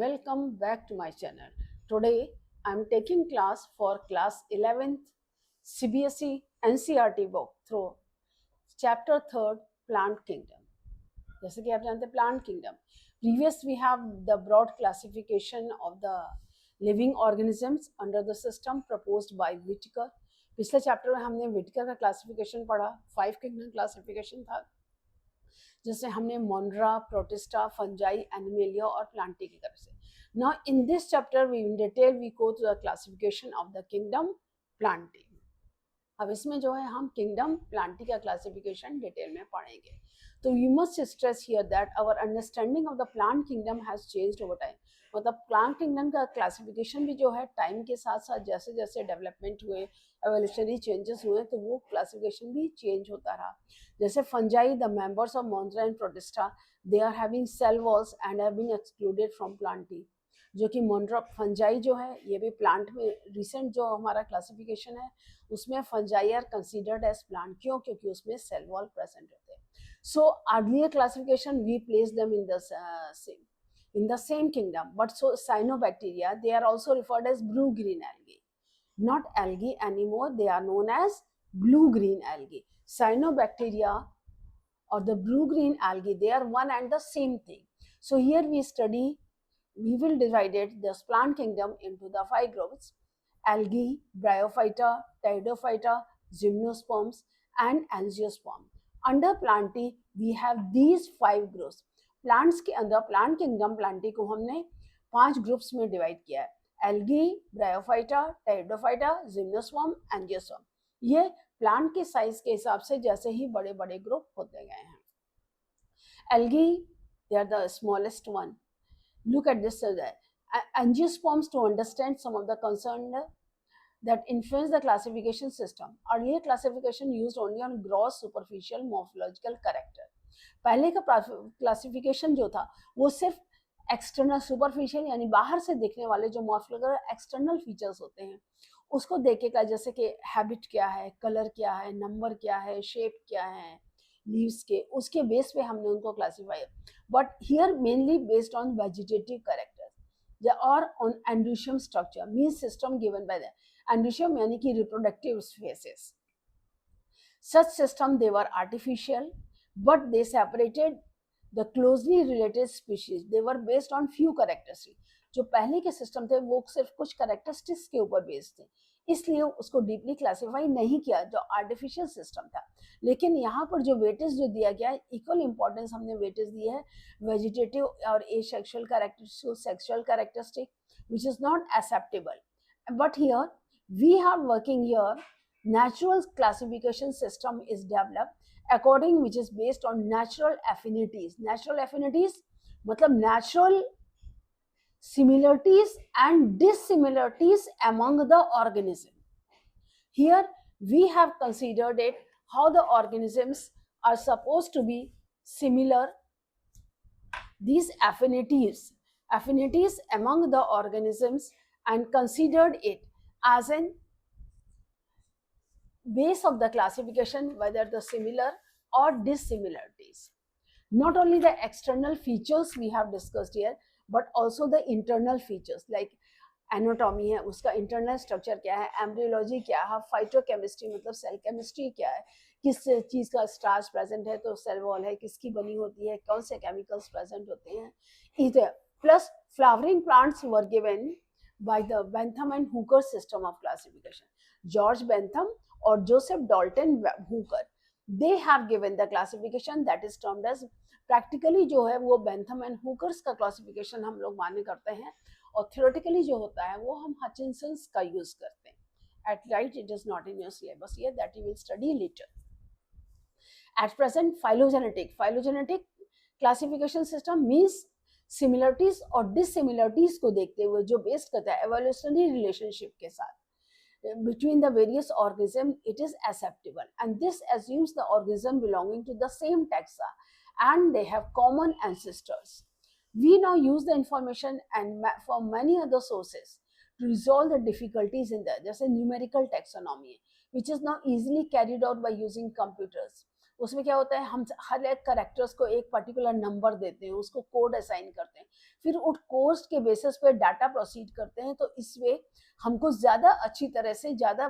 Welcome back to my channel. Today I am taking class for class 11th CBSE NCERT book through chapter 3rd Plant Kingdom. जैसे कि आप जानते हैं plant kingdom previous we have the broad classification of the living organisms under the system proposed by Whittaker. पिछले chapter में हमने Whittaker का classification पढ़ा. 5 किंगडम क्लासिफिकेशन था जिससे हमने मोनरा, प्रोटिस्टा, फंजाई, एनिमेलिया और प्लांटी की तरफ से. Now in this chapter we in detail we go to the classification of the kingdom Plantae. अब इसमें जो है हम किंगडम प्लांटी का क्लासिफिकेशन डिटेल में पढ़ेंगे. तो you must stress here that our understanding of the plant kingdom has changed over time. मतलब प्लांट किंगडम का क्लासिफिकेशन भी जो है टाइम के साथ साथ जैसे जैसे डेवलपमेंट हुए, एवोल्यूशनरी चेंजेस हुए, तो वो क्लासिफिकेशन भी चेंज होता रहा. जैसे Fungi, the members of Monera and Protista, they are having cell walls and have been excluded from Plantae. जो कि मोन्ड्रा फंजाई जो है ये भी प्लांट में रिसेंट जो हमारा क्लासिफिकेशन है उसमें Fungi are considered as plant. क्यों? क्योंकि उसमें सेल वॉल प्रेजेंट होते हैं. So earlier classification we place them in the same kingdom, but so cyanobacteria, they are also referred as blue green algae, not algae anymore, they are known as blue green algae. Cyanobacteria or the blue green algae, they are one and the same thing. So here we will divide this plant kingdom into the 5 groups: algae, bryophyta, pteridophyta, gymnosperms and angiosperm. Under plantae we have these 5 groups. Plants के अंदर plant kingdom Plantae को हमने 5 groups में divide किया है: algae, bryophyta, pteridophyta, gymnosperm, angiosperm. ये plant के size के हिसाब से जैसे ही बड़े बड़े ग्रुप होते गए हैं. Algae, they are the smallest one. Look at this. Angiosperms, to understand some of the concern that influence the classification system. Earlier classification used only on gross superficial morphological character. पहले का classification जो था वो सिर्फ external superficial यानी बाहर से देखने वाले जो मॉर्फोलॉजिकल एक्सटर्नल फीचर्स होते हैं उसको देखेगा, जैसे कि हैबिट क्या है, कलर क्या है, नंबर क्या है, शेप क्या है लीव्स के, उसके बेस पे हमने उनको classify. But here mainly based on vegetative characters और on androecium structure means system given by the androecium यानी कि reproductive phases. Such system they were artificial, but they separated the closely related species. They were based on few characteristics. जो पहले के system थे वो सिर्फ कुछ कैरेक्टरिस्टिक्स के ऊपर बेस्ड थे, इसलिए उसको डीपली क्लासिफाई नहीं किया जो आर्टिफिशियल सिस्टम था. लेकिन यहाँ पर जो वेटेज जो दिया गया है, इक्वल इंपॉर्टेंस हमने वेटेज दी है वेजिटेटिव और asexual characteristic, sexual characteristic, which is not acceptable. But here we are working here, natural classification system is developed according which is based on natural affinities. Natural affinities मतलब natural similarities and dissimilarities among the organism. Here we have considered it how the organisms are supposed to be similar. These affinities among the organisms, and considered it as an base of the classification whether the similar or dissimilarities. Not only the external features we have discussed here, but also the internal features like anatomy है, उसका internal structure क्या है, embryology क्या है, phytochemistry मतलब cell chemistry क्या है, किस चीज़ का स्टार्च प्रेजेंट है तो सेल वॉल है, किसकी बनी होती है, कौन से केमिकल्स प्रेजेंट होते हैं. इधर plus flowering plants were given by the Bentham and Hooker system of classification. George Bentham और Joseph Dalton Hooker, they have given the classification that is termed as, practically जो है वो बेंथम एंड हुकर्स का classification हम लोग माने करते हैं, और थियोरेटिकली जो होता है वो हम हचिंसन्स का यूज करते हैं. At right, it is not in your syllabus here, that you will study later. At present phylogenetic classification system means similarities और डिससिमिलरिटीज को देखते हुए जो बेस्ड करता है एवोल्यूशनरी रिलेशनशिप के साथ between the various organisms, it is acceptable, and this assumes the organism belonging to the same taxa and they have common ancestors. We now use the information and from many other sources to resolve the difficulties in the जैसे numerical taxonomy which is now easily carried out by using computers. उसमें क्या होता है, हम हर एक characters को एक particular number देते हैं, उसको कोड असाइन करते हैं, फिर उस कोड के बेसिस पे डाटा प्रोसीड करते हैं। तो इसमें हमको ज़्यादा अच्छी तरह से, ज़्यादा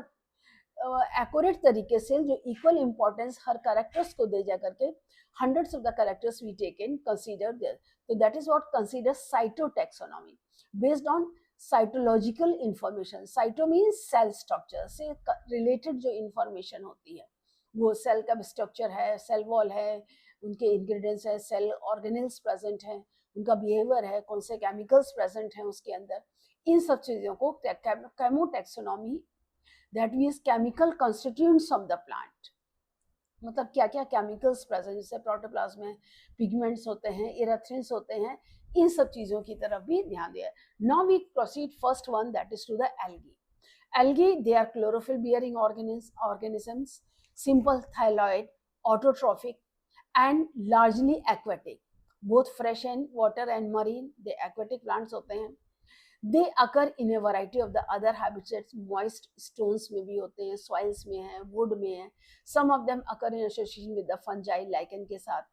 एक्यूरेट तरीके से जो इक्वल इम्पोर्टेंस हर करेक्टर्स को दे जा करके hundreds of the characters we take in consider there. So that is what considers cytotaxonomy based on cytological information. Cyto means cell structure से related जो information होती है, वो सेल का स्ट्रक्चर है, सेल वॉल है, उनके इंग्रेडिएंट्स है, सेल ऑर्गेनेल्स प्रेजेंट हैं, उनका बिहेवियर है, कौन से केमिकल्स प्रेजेंट हैं उसके अंदर, इन सब चीज़ों को chemotaxonomy, that means chemical constituents of the plant, मतलब क्या क्या केमिकल्स प्रेजेंट, जैसे प्रोटोप्लाज्म में पिगमेंट्स होते हैं, इरेथ्रिन्स होते हैं, इन सब चीज़ों की तरफ भी ध्यान दिया है। Now we proceed first one, that is to the algae. Algae, they are chlorophyll bearing organisms, simple thyroid, autotrophic, and largely aquatic, both fresh and water and marine. They aquatic plants होते हैं. They occur in a variety of the other habitats. Moist stones में भी होते हैं, soils में है, wood में है. Some of them occur in association with the fungi, lichen के साथ,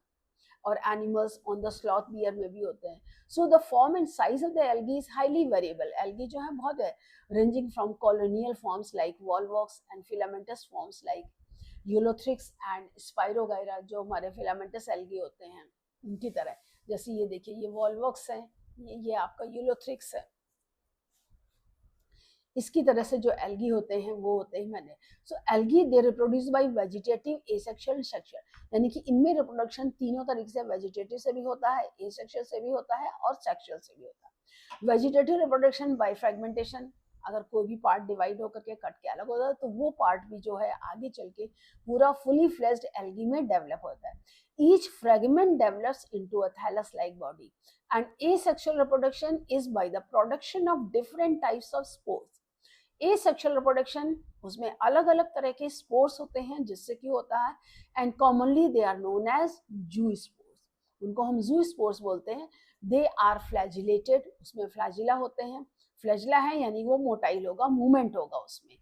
और animals on the sloth bear में भी होते हैं. So the form and size of the algae is highly variable. Algae जो है बहुत है, ranging from colonial forms like volvox and filamentous forms like Eulothrix and Spirogyra, जो हमारे filamentous algae होते हैं उनकी तरह. जैसे ये देखिए, ये volvox है, ये आपका Eulothrix है. इसकी तरह से जो एल्गी होते हैं वो होते हैं मैंने. So algae they reproduce by vegetative, asexual, sexual, यानी कि इनमें रिप्रोडक्शन तीनों तरीके से, वेजिटेटिव से भी होता है, एसेक्सुअल से भी होता है और सेक्सुअल से भी होता है. वेजिटेटिव रिप्रोडक्शन बाय फ्रेगमेंटेशन, अगर कोई भी पार्ट डिवाइड होकर के कट के अलग होता है तो वो पार्ट भी जो है आगे चल के पूरा फुली फ्लेज्ड एल्गी में डेवलप होता है. Each fragment develops into a thallus-like body, and asexual reproduction is by the production of different types of spores. Asexual reproduction, उसमें अलग अलग तरह के स्पोर्स होते हैं जिससे कि होता है, and commonly they are known as zoospores. उनको हम जू स्पोर्स बोलते हैं. दे आर फ्लैजिलेटेड, उसमें फ्लैजिला होते हैं. फ्लैजिला है यानी वो मोटाइल होगा, मूवमेंट होगा उसमें.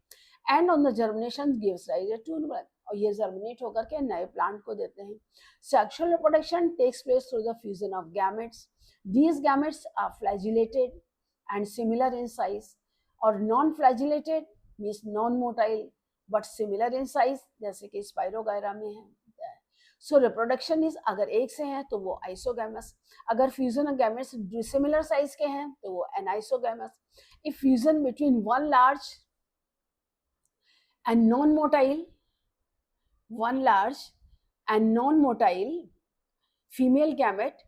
And on the germination gives rise to, और ये जर्मिनेट होकर के नए प्लांट को देते हैं. Sexual reproduction takes place through the fusion of gametes. These gametes are flagellated and similar in size, और non flagellated means non motile but similar in size, जैसे कि स्पाइरोगायरा में है. सो रिप्रोडक्शन इज, अगर एक से हैं तो वो आइसोगैमस, अगर fusion of gametes dissimilar size के हैं तो वो anisogamous. If fusion between one large and non motile, one large and non-motile female gamete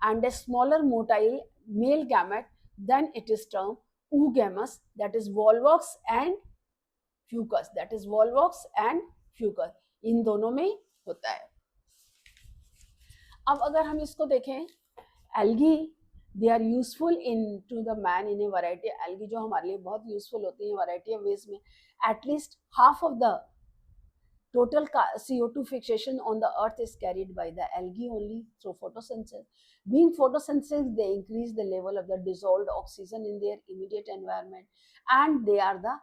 and a smaller motile male gamete, then it is termed oogamous, that is volvox and fucus, that is volvox and fucus, इन दोनों में होता है. अब अगर हम इसको देखें, algae they are useful in to the man in a variety. Algae जो हमारे लिए बहुत यूजफुल होती है वैरायटी ऑफ वेज में. At least half of the total CO2 fixation on the earth is carried by the algae only through photosynthesis. Being photosynthesis, they increase the level of the dissolved oxygen in their immediate environment, and they are the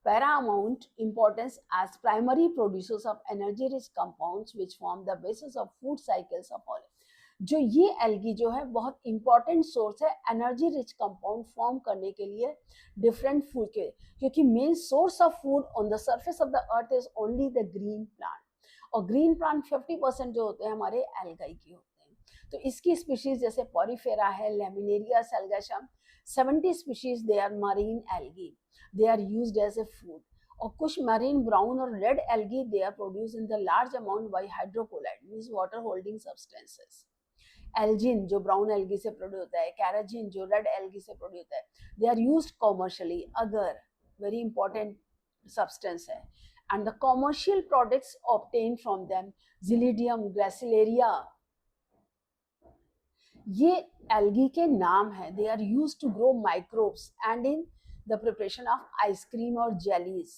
paramount importance as primary producers of energy rich compounds which form the basis of food cycles of all. जो ये algae जो है बहुत important source है energy rich compound form करने के लिए different food के, क्योंकि main source of food on the surface of the earth is only the green plant, और ग्रीन प्लांट 50% जो होते हैं हमारे एल्गाई के होते हैं. तो इसकी स्पीशीज जैसे पॉरीफेरा है, Laminaria, Sargassum, 70 species they are marine algae, they are used as a food. और कुछ मरीन ब्राउन और red algae they are produce in the large amount by hydrocolloid means water holding substances. Algin जो brown algae से produce होता है, carrageen जो red algae से produce होता है, they are used commercially. Agar very important substance है, and the commercial products obtain from them, Gelidium, Gracilaria, ये एल्गी के नाम है. They are used to grow microbes and in the preparation of ice cream और jellies.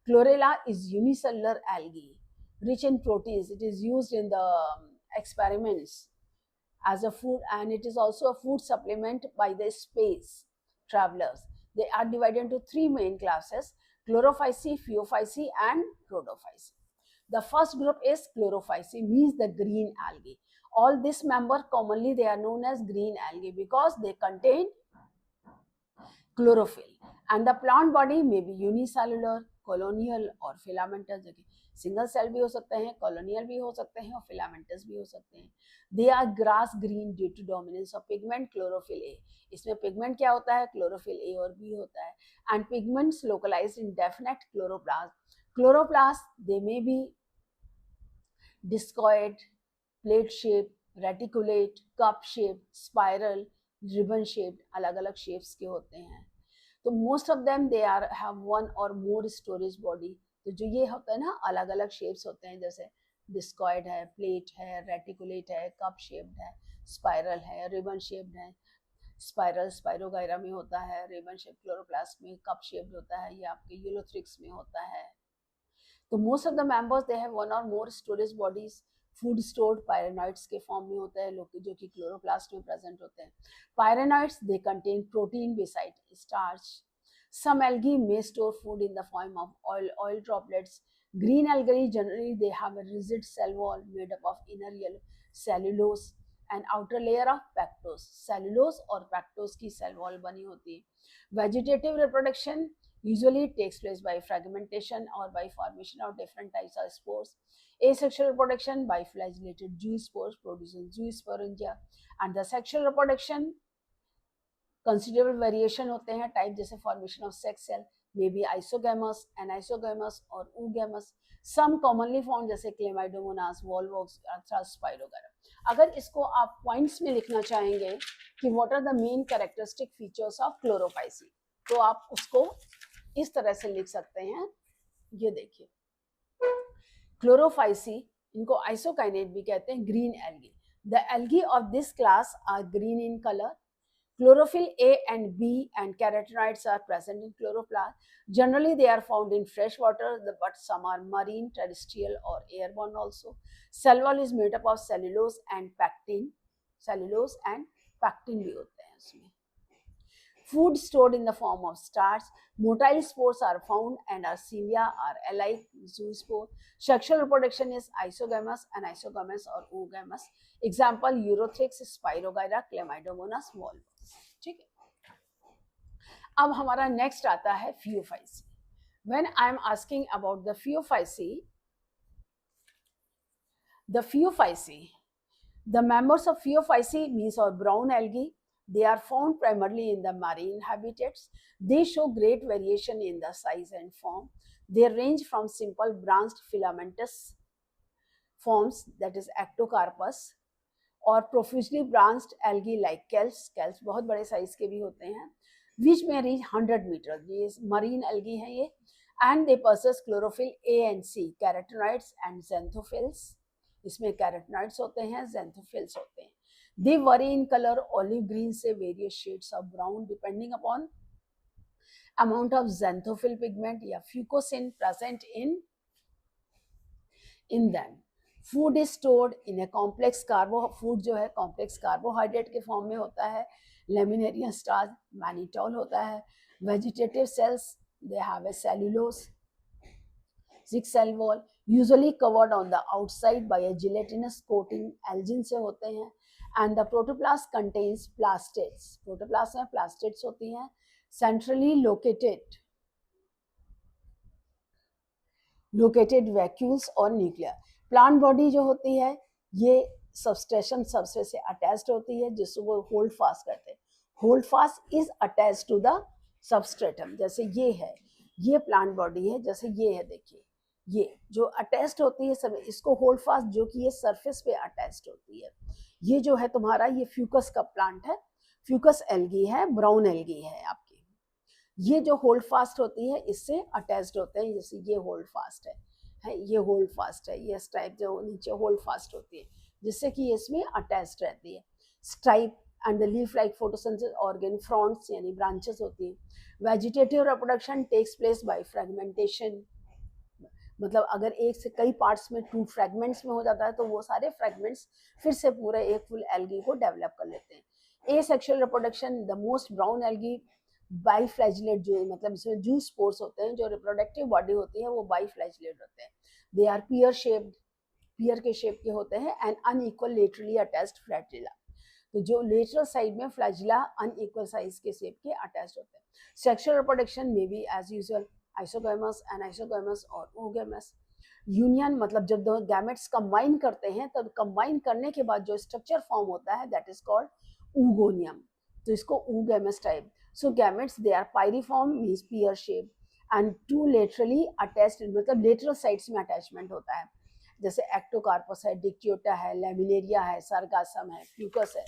Chlorella is unicellular algae rich in proteins. It is used in the experiments as a food, and it is also a food supplement by the space travelers. They are divided into three main classes: Chlorophyceae, Phaeophyceae and Rhodophyceae. The first group is chlorophyceae, means the green algae. All these members commonly they are known as green algae because they contain chlorophyll. And the plant body may be unicellular, colonial और filamentous. Single cell भी हो सकते हैं, colonial भी हो सकते हैं और फिलामेंटस भी हो सकते हैं. They are grass green due to dominance of pigment chlorophyll a. इसमें पिगमेंट क्या होता है? क्लोरोफिल ए और बी होता है. And pigments localized in definite chloroplast. Chloroplast they may be discoid, plate shaped, reticulate, cup shaped, spiral, ribbon shaped, अलग अलग shapes के होते हैं. तो most of them they are have one or more storage body. तो जो ये होता है ना, अलग अलग शेप्स होते हैं, जैसे डिस्कॉइड है, प्लेट है, रेटिकुलेट है, कप शेप्ड है, स्पाइरल है, रिबन शेप्ड है. स्पाइरल स्पाइरोगायरा में होता है, रिबन शेप क्लोरोप्लास्ट में, कप शेप्ड होता है, ये आपके यूलोथ्रिक्स में होता है. तो most of the members they have one or more storage bodies. Food stored पायरेनॉइड्स के फॉर्म में होते हैं लोग, जो कि क्लोरोप्लास्ट में प्रेजेंट होते हैं. Pyrenoids they contain protein beside starch. Some algae may store food in the form of oil droplets. Green algae generally they have a rigid cell wall made up of inner yellow cellulose and outer layer of pectose. Cellulose और pectose की cell wall बनी होती है. Vegetative reproduction usually takes place by fragmentation or by formation of different types of spores. Asexual reproduction by flagellated zoospores producing zoosporangia. And the sexual reproduction considerable variation होते हैं type, जैसे formation of sex cell may be isogamous, anisogamous और oogamous. Some commonly found जैसे Chlamydomonas, Volvox, Spirogyra. अगर इसको आप points में लिखना चाहेंगे कि what are the main characteristic features of Chlorophyceae, तो आप उसको इस तरह से लिख सकते हैं. ये देखिए, क्लोरोफाइसी, इनको आइसोकाइनेट भी कहते हैं, green algae. The algae of this class are green in colour. Chlorophyll A and B and carotenoids are present in chloroplast. Generally, they are found in fresh water, but some are marine, terrestrial, or airborne also. Cell wall is made up of cellulose and pectin. Cellulose and pectin भी होते हैं उसमें. Food stored in the form of starch. Motile spores are found and Arcelia are alike zoospore. Sexual reproduction is isogamous, anisogamous, or oogamous. Example: Urothrix, Spirogyra, Chlamydomonas, Volvulus. ठीक है. अब हमारा next आता है Phaeophyceae. When I am asking about the Phaeophyceae, the members of Phaeophyceae means or brown algae. They are found primarily in the marine habitats. They show great variation in the size and form. They range from simple branched filamentous forms, that is ectocarpus, और profusely branched algae like kelps. Kelps बहुत बड़े size के भी होते हैं. Which में reach 100 metre. ये marine algae हैं ये. And they possess chlorophyll A and c, carotenoids and xanthophylls. इसमें कैरोटेनॉइड्स होते हैं, ज़ैंथोफिल्स होते हैं. They vary in colour olive green से various shades of brown depending upon amount of xanthophyll pigment या fucoxanthin present in them. Food is stored in a complex food जो है complex carbohydrate के form में होता है. लेमिनेरियन स्टार्च, मैनिटोल होता है. Vegetative cells they have A cellulose 6 cell wall usually covered on the outside by a gelatinous coating. Elgin से होते हैं. And the protoplast contains plastids. Protoplast में प्लास्टिड्स होती हैं. सेंट्रली लोकेटेड वैक्यूल्स और nuclear. Plant body जो होती है ये सबस्टेशन सबस्ट्रेट से अटैच्ड होती है, जिसको वो होल्ड फास्ट करते हैं. Holdfast is attached to the substratum. जैसे ये है, ये प्लांट बॉडी है, जैसे ये है, देखिए ये जो अटैच्ड होती है सब, इसको होल्ड फास्ट, जो कि ये सरफेस पे अटैच्ड होती है. ये जो है तुम्हारा, ये फ्यूकस का प्लांट है, फ्यूकस एल्गी है, ब्राउन एल्गी है आपकी. ये जो होल्ड फास्ट होती है इससे अटैच्ड होते हैं. जैसे ये होल्ड फास्ट है, ये होल्ड फास्ट है, ये स्ट्राइप जो नीचे होल्ड फास्ट होती है, जिससे कि इसमें अटैच्ड रहती है. Stripe and the leaf like photosynthesis organ fronds यानी ब्रांचेस होती है. Vegetative reproduction takes place by fragmentation. मतलब अगर एक से कई पार्ट्स में 2 फ्रेगमेंट्स में हो जाता है, तो वो सारे फ्रेगमेंट्स फिर से पूरे एक फुल एल्गी को डेवलप कर लेते हैं. Asexual reproduction, the most brown algae biflagellate, जो मतलब इसमें जूस्पोर्स होते हैं, जो रिप्रोडक्टिव बॉडी होती है वो बाइफ्लैजिलेट होते हैं. दे आर पियर शेप्ड, पियर के शेप के होते हैं, and unequal laterally attached flagella, तो जो लेटरल साइड में फ्लैजिला अनइक्वल साइज के शेप के अटैच्ड होते हैं. Sexual reproduction may be as usual isogamous, anisogamous और ओगैमस. यूनियन मतलब जब दो गैमेट्स कंबाइन करते हैं, तब कंबाइन करने के बाद जो स्ट्रक्चर फॉर्म होता है दैट इज कॉल्ड oogonia. तो इसको oogamous type. So gametes they are pyriform means pear shape and two laterally attached, मतलब लेटरल साइड्स में अटैचमेंट होता है, जैसे एक्टोकार्पस है, डिक्टियोटा है, लेमिनेरिया है, सरगासम है, फ्यूकस है.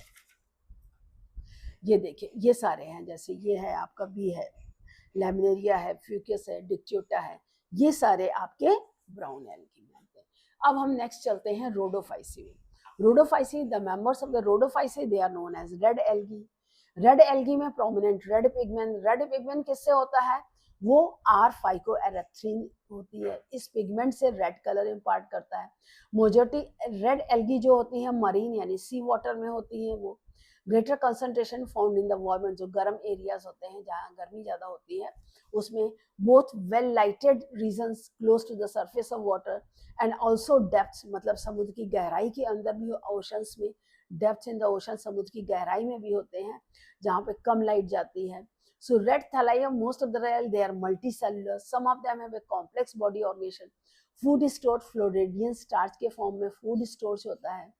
ये देखिए ये सारे हैं, जैसे ये है आपका बी है, लेमिनेरिया है, फ्यूकस है, डिक्टियोटा है, ये सारे आपके ब्राउन एल्गी में आते हैं. अब हम नेक्स्ट चलते हैं रोडोफाइसी में. Rhodophyceae, the members of the Rhodophyceae they are known as red algae. Red algae में prominent red pigment. Red pigment किससे होता है? वो आर फाइकोएरेथ्रिन होती है, इस पिगमेंट से रेड कलर इम्पार्ट करता है. मेजॉरिटी रेड एल्गी जो होती है मरीन यानी सी वाटर में होती है. वो greater concentration found in the warm, जो गर्म एरियाज होते हैं जहाँ गर्मी ज़्यादा होती है, उसमें both well lighted regions close to the surface of water and also depth, मतलब समुद्र की गहराई के अंदर भी, ओशंस में, डेप्थ इन द ओशन, समुद्र की गहराई में भी होते हैं जहाँ पे कम लाइट जाती है. So red thallium, most of the rail, they are multicellular. Some of them have a complex body organization. Food stored floridean starch के फॉर्म में फूड स्टोर्स होता है.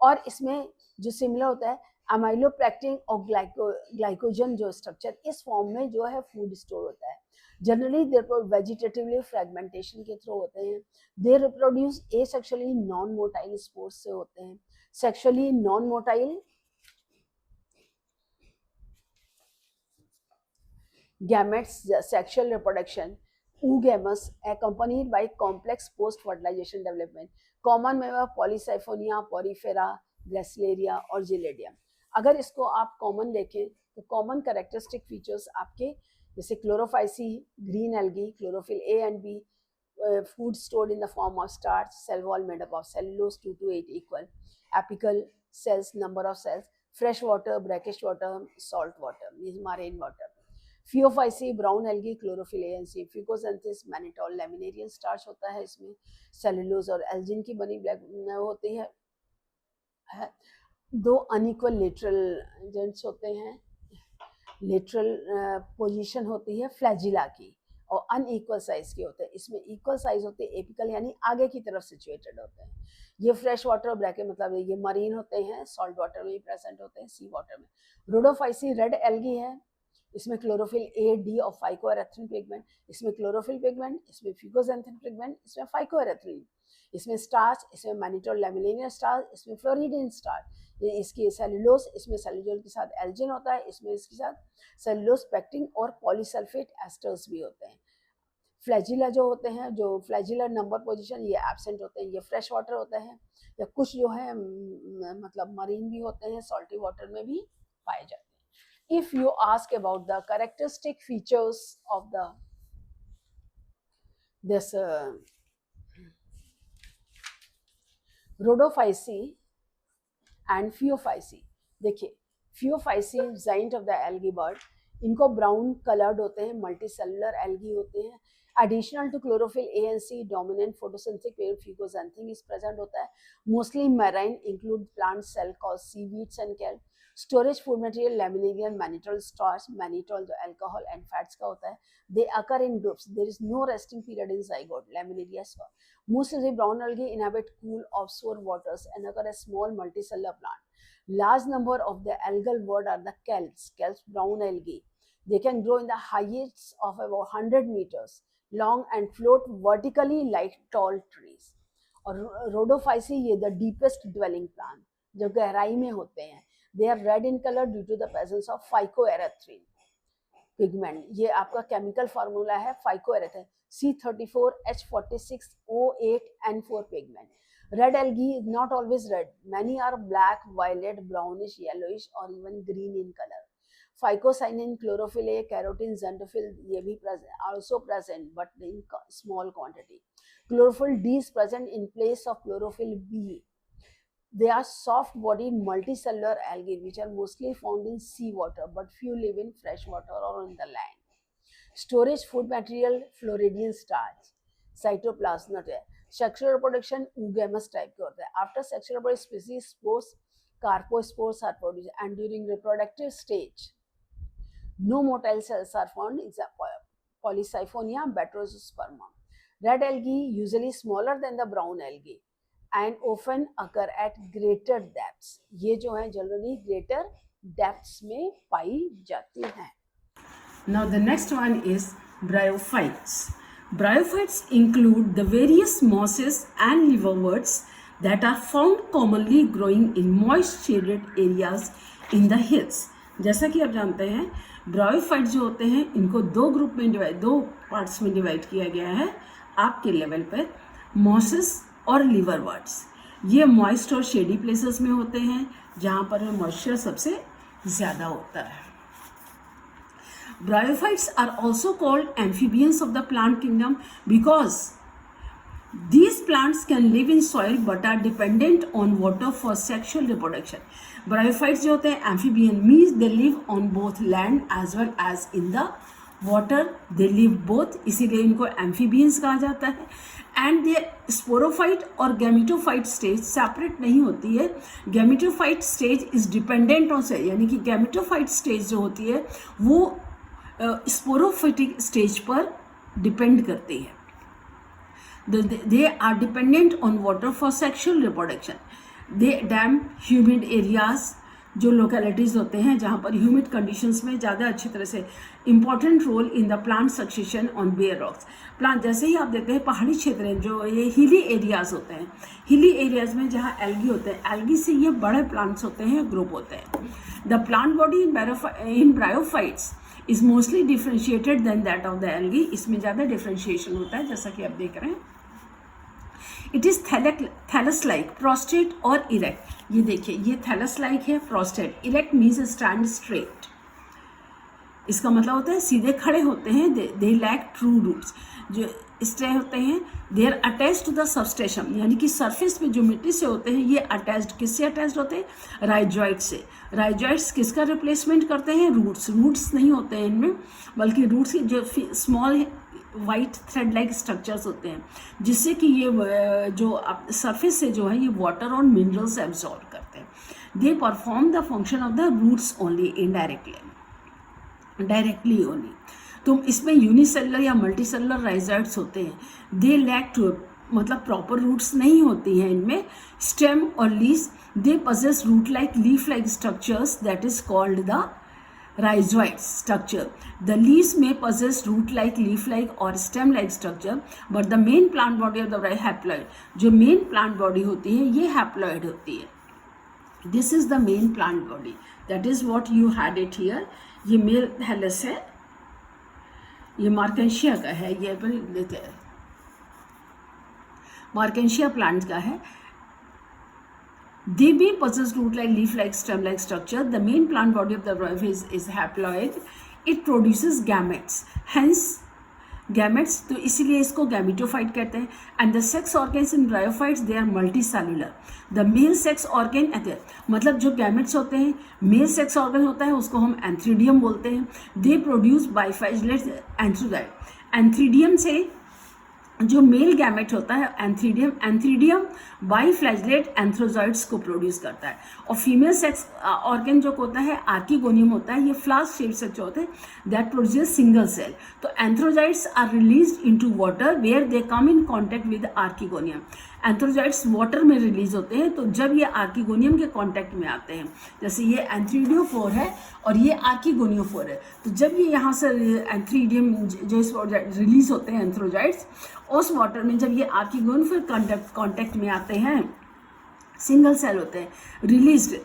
और इसमें जो सिमिलर होता है अमाइलोपेक्टिन और ग्लाइकोजन जो स्ट्रक्चर, इस फॉर्म में जो है फूड स्टोर होता है. जनरली दे वेजिटेटिवली फ्रेगमेंटेशन के थ्रू होते हैं. They reproduce asexually non motile spores से होते हैं. Sexually non motile gametes sexual reproduction oogamous accompanied by complex post fertilization development. Common में वह पॉलीसाइफोनिया, पॉरीफेरा, ग्रेसिलेरिया और जिलेडियम. अगर इसको आप कॉमन देखें तो कॉमन कैरेक्टरिस्टिक फीचर्स आपके जैसे Chlorophyceae, green algae, chlorophyll A and B, food stored in the form of starch, cell wall made up of cellulose 2 to 8 equal, apical cells, number of cells, fresh water, brackish water, salt water means marine water. Phaeophyceae, brown algae, chlorophyll A and C, Fucoxanthus, mannitol, laminarian starch होता है इसमें, cellulose और algin की बनी black होती है. दो unequal lateral gents होते हैं, लेटरल पोजीशन होती है फ्लैजिला की, और अनइक्वल साइज के होते हैं. इसमें इक्वल साइज होते हैं एपिकल यानी आगे की तरफ सिचुएटेड होते हैं. ये फ्रेश वाटर ब्रैकेट मतलब ये मरीन होते हैं, सॉल्ट वाटर में ही प्रेजेंट होते हैं, सी वाटर में. रोडोफाइसी रेड एल्गी है, इसमें क्लोरोफिल ए, डी और फाइकोएरेथ्रिन पिगमेंट. इसमें क्लोरोफिल पिगमेंट, इसमें फिकोजेंथिन पिगमेंट, इसमें फाइकोएरेथ्रिन. इसमें स्टार्च, इसमें मैनिटोल लैमिनिनियस स्टार्च, इसमें फ्लोरिडियन स्टार्च. इसकी सेलुलोज, इसमें सेलुलोज के साथ एल्जिन होता है, इसमें इसके साथ सेलुलोज पेक्टिन और पॉलीसल्फेट एस्टर्स भी होते हैं. फ्लैजिला जो होते हैं, जो फ्लैजिलर नंबर पोजीशन, ये एब्सेंट होते हैं. ये फ्रेश वाटर होते हैं, या कुछ जो है मतलब मरीन भी होते हैं, सॉल्टी वाटर में भी पाए जाते हैं. If you ask about the characteristic features of this Rhodophyceae and Phaeophyceae, देखिए Phaeophyceae giant of the algae bird, इनको ब्राउन कलर्ड होते हैं, मल्टीसेलुलर एल्गी होते हैं. Additional to chlorophyll A and c, dominant photosynthetic pair fucoxanthin is present होता है. Mostly marine, include plant cell called seaweeds and kelp. Storage food material laminarin, mannitol starch, mannitol जो alcohol and fats का होता है. They occur in groups, there is no resting period in zygote, Laminaria स्वा. Most of the brown algae inhabit cool offshore waters and occur as small multicellular plant. Large number of the algal world are the kelps, brown algae. They can grow in the heights of about 100 meters long and float vertically like tall trees. और Rhodophyceae ये the deepest dwelling plant, जो गहराई में होते हैं. They are red in color due to the presence of phycoerythrin pigment. ये आपका chemical formula है phycoerythrin, C34H46O8N4 pigment. Red algae is not always red. Many are black, violet, brownish, yellowish or even green in color. Phycocyanin, chlorophyll A, carotene, xanthophyll ये भी also present but in small quantity. Chlorophyll D is present in place of chlorophyll B. They are soft-bodied multicellular algae which are mostly found in seawater, but few live in fresh water or on the land. Storage food material, Floridian starch, cytoplasm. Sexual reproduction oogamous type के होता है. After sexual reproduction species spores carpospores are produce and during reproductive stage no motile cells are found. Example Polysiphonia batrosperma. Red algae usually smaller than the brown algae and often occur at greater depths. ये जो है generally greater depths में पाई जाती हैं. Now the next one is bryophytes. Bryophytes include the various mosses and liverworts that are found commonly growing in moist shaded areas in the hills. जैसा कि आप जानते हैं ब्रायोफाइट जो होते हैं इनको दो पार्ट्स में डिवाइड किया गया है आपके लेवल पर, मॉसेस और लिवरवर्ट्स. ये मॉइस्ट और शेडी प्लेसेस में होते हैं जहाँ पर मॉइस्चर सबसे ज़्यादा होता है. Bryophytes are also called amphibians of the plant kingdom because these plants can live in soil but are dependent on water for sexual reproduction. Bryophytes जो होते हैं amphibian means they live on both land as well as in the water. They live both, इसीलिए इनको amphibians कहा जाता है. And their sporophyte और gametophyte stage separate नहीं होती है. Gametophyte stage is dependent on soil, यानी कि gametophyte stage जो होती है वो sporophytic stage पर depend करती है. They are dependent on water for sexual reproduction. They damp humid areas, जो लोकेलिटीज़ होते हैं जहाँ पर ह्यूमिड कंडीशंस में ज़्यादा अच्छी तरह से important role in the plant succession on bare rocks. Plant जैसे ही आप देखते हैं पहाड़ी क्षेत्र हैं जो ये हिली एरियाज़ होते हैं, हिली एरियाज़ में जहाँ एल्गी होते हैं, एल्गी से ये बड़े प्लांट्स होते हैं, ग्रुप होते हैं. The plant body in bryophytes is mostly differentiated than that of the algae. इसमें ज़्यादा डिफ्रेंशिएशन होता है जैसा कि आप देख रहे हैं. It is thallus like, prostrate और इरेक्ट. ये देखिए ये थैलस लाइक है, prostrate. Erect means stand straight, इसका मतलब होता है सीधे खड़े होते हैं. दे लैक ट्रू रूट्स, जो स्ट्रे होते हैं. They are attached to the substation, यानी कि सरफेस पे जो मिट्टी से होते हैं ये अटैच्ड, किससे अटैच्ड होते हैं? राइजॉइड से. राइजॉइड्स किसका रिप्लेसमेंट करते हैं? रूट्स. रूट्स नहीं होते हैं इनमें, बल्कि रूट्स की जो small white thread like structures होते हैं जिससे कि ये जो सरफेस से जो है ये वाटर और मिनरल्स एब्जॉर्ब करते हैं. They perform the function of the roots only indirectly, directly only. तो इसमें यूनिसेलुलर या मल्टीसेलुलर राइजॉइड्स होते हैं. दे लैक टू, मतलब प्रॉपर रूट्स नहीं होती हैं इनमें. स्टेम और leaves, they possess root like leaf like structures that is called the rhizoid structure. The leaves may possess root-like, leaf-like or stem-like structure, but the main plant body of the haploid, जो main plant body होती है ये haploid होती है. This is the main plant body. That is what you had it here. ये male thallus है, ये Marchantia का है, ये लेते हैं मार्केंशिया प्लांट का है. They may possess root-like, leaf-like, stem-like structure. The main plant body of the bryophyte is haploid. It produces gametes. Hence, gametes, तो इसीलिए इसको gametophyte कहते हैं. And the sex organs in bryophytes they are multicellular. The male sex organ, मतलब जो gametes होते हैं, male sex organ होता है उसको हम antheridium बोलते हैं. They produce biflagellate anthrozoid. Antheridium से जो मेल गैमेट होता है एंथ्रीडियम बाइफ्लैजेलेट एंथ्रोजॉइड्स को प्रोड्यूस करता है. और फीमेल सेक्स ऑर्गन जो होता है आर्किगोनियम होता है, ये फ्लास्क शेप से जो होते हैं दैट प्रोड्यूस सिंगल सेल. तो antherozoids are released into water where they come in contact with archegonium. Antherozoids water में रिलीज होते हैं, तो जब ये आर्किगोनियम के कांटेक्ट में आते हैं, जैसे ये एंथ्रीडियोफोर है और ये आर्किगोनियोफोर है, तो जब ये यहाँ से एंथ्रीडियम जो इस रिलीज होते हैं एंथ्रोजॉइड्स, उस वाटर में जब ये आर्किगोनियोफोर कांटेक्ट में आते हैं, सिंगल सेल होते हैं, released,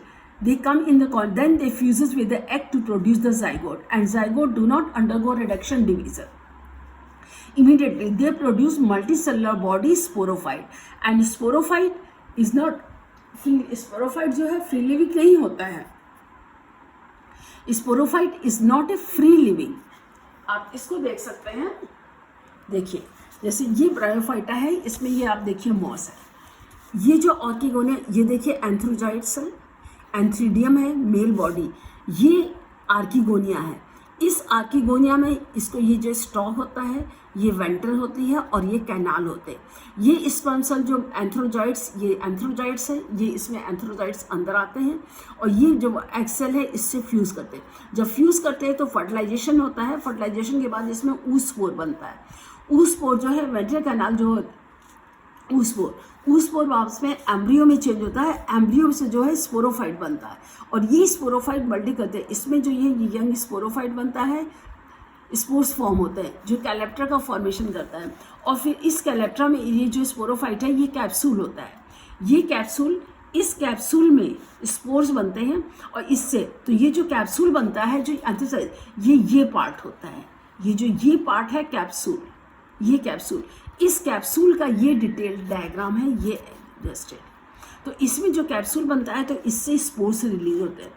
they come in the then they fuses with the egg to produce the zygote, and zygote do not undergo reduction division. Immediately they produce multicellular body sporophyte, and sporophyte is not free. sporophyte जो है free living नहीं होता है. sporophyte is not a free living. आप इसको देख सकते हैं, देखिए जैसे ये ब्रायोफाइटा है, इसमें ये आप देखिए मॉस है, ये जो ऑर्किगोनिया, ये देखिए एंथ्रोजॉइड सेल, एंथ्रीडियम है मेल बॉडी, ये आर्किगोनिया है. इस आर्किगोनिया में इसको ये जो स्टॉक होता है, ये वेंट्रल होती है और ये कैनाल होते हैं। ये स्पर्म सेल जो एंथ्रोजॉइड्स, ये एंथ्रोजॉइड्स है, ये इसमें एंथ्रोजॉइड्स अंदर आते हैं और ये जो एग सेल है इससे फ्यूज़ करते हैं। जब फ्यूज़ करते हैं तो फर्टिलाइजेशन होता है। फर्टिलाइजेशन के बाद इसमें ऊस्पोर बनता है। ऊस्पोर जो है वेंट्रल कैनाल जो ऊस्पोर वापस में एम्ब्रियो में चेंज होता है। एम्ब्रियो से जो है स्पोरोफाइट बनता है और ये स्पोरोफाइट मल्टी करते हैं। इसमें जो ये यंग स्पोरोफाइट बनता है, स्पोर्स फॉर्म होते हैं जो कैलेप्ट्रा का फॉर्मेशन करता है। और फिर इस कैलेप्ट्रा में ये जो स्पोरोफाइट है ये कैप्सूल होता है। ये कैप्सूल, इस कैप्सूल में स्पोर्स बनते हैं और इससे तो ये जो कैप्सूल बनता है जो एंथ्रोसाइड, ये पार्ट होता है। ये पार्ट है कैप्सूल, ये कैप्सूल, इस कैप्सूल का ये डिटेल्ड डायग्राम है, ये एडजस्टेड। तो इसमें जो कैप्सूल बनता है तो इससे स्पोर्स रिलीज होते हैं।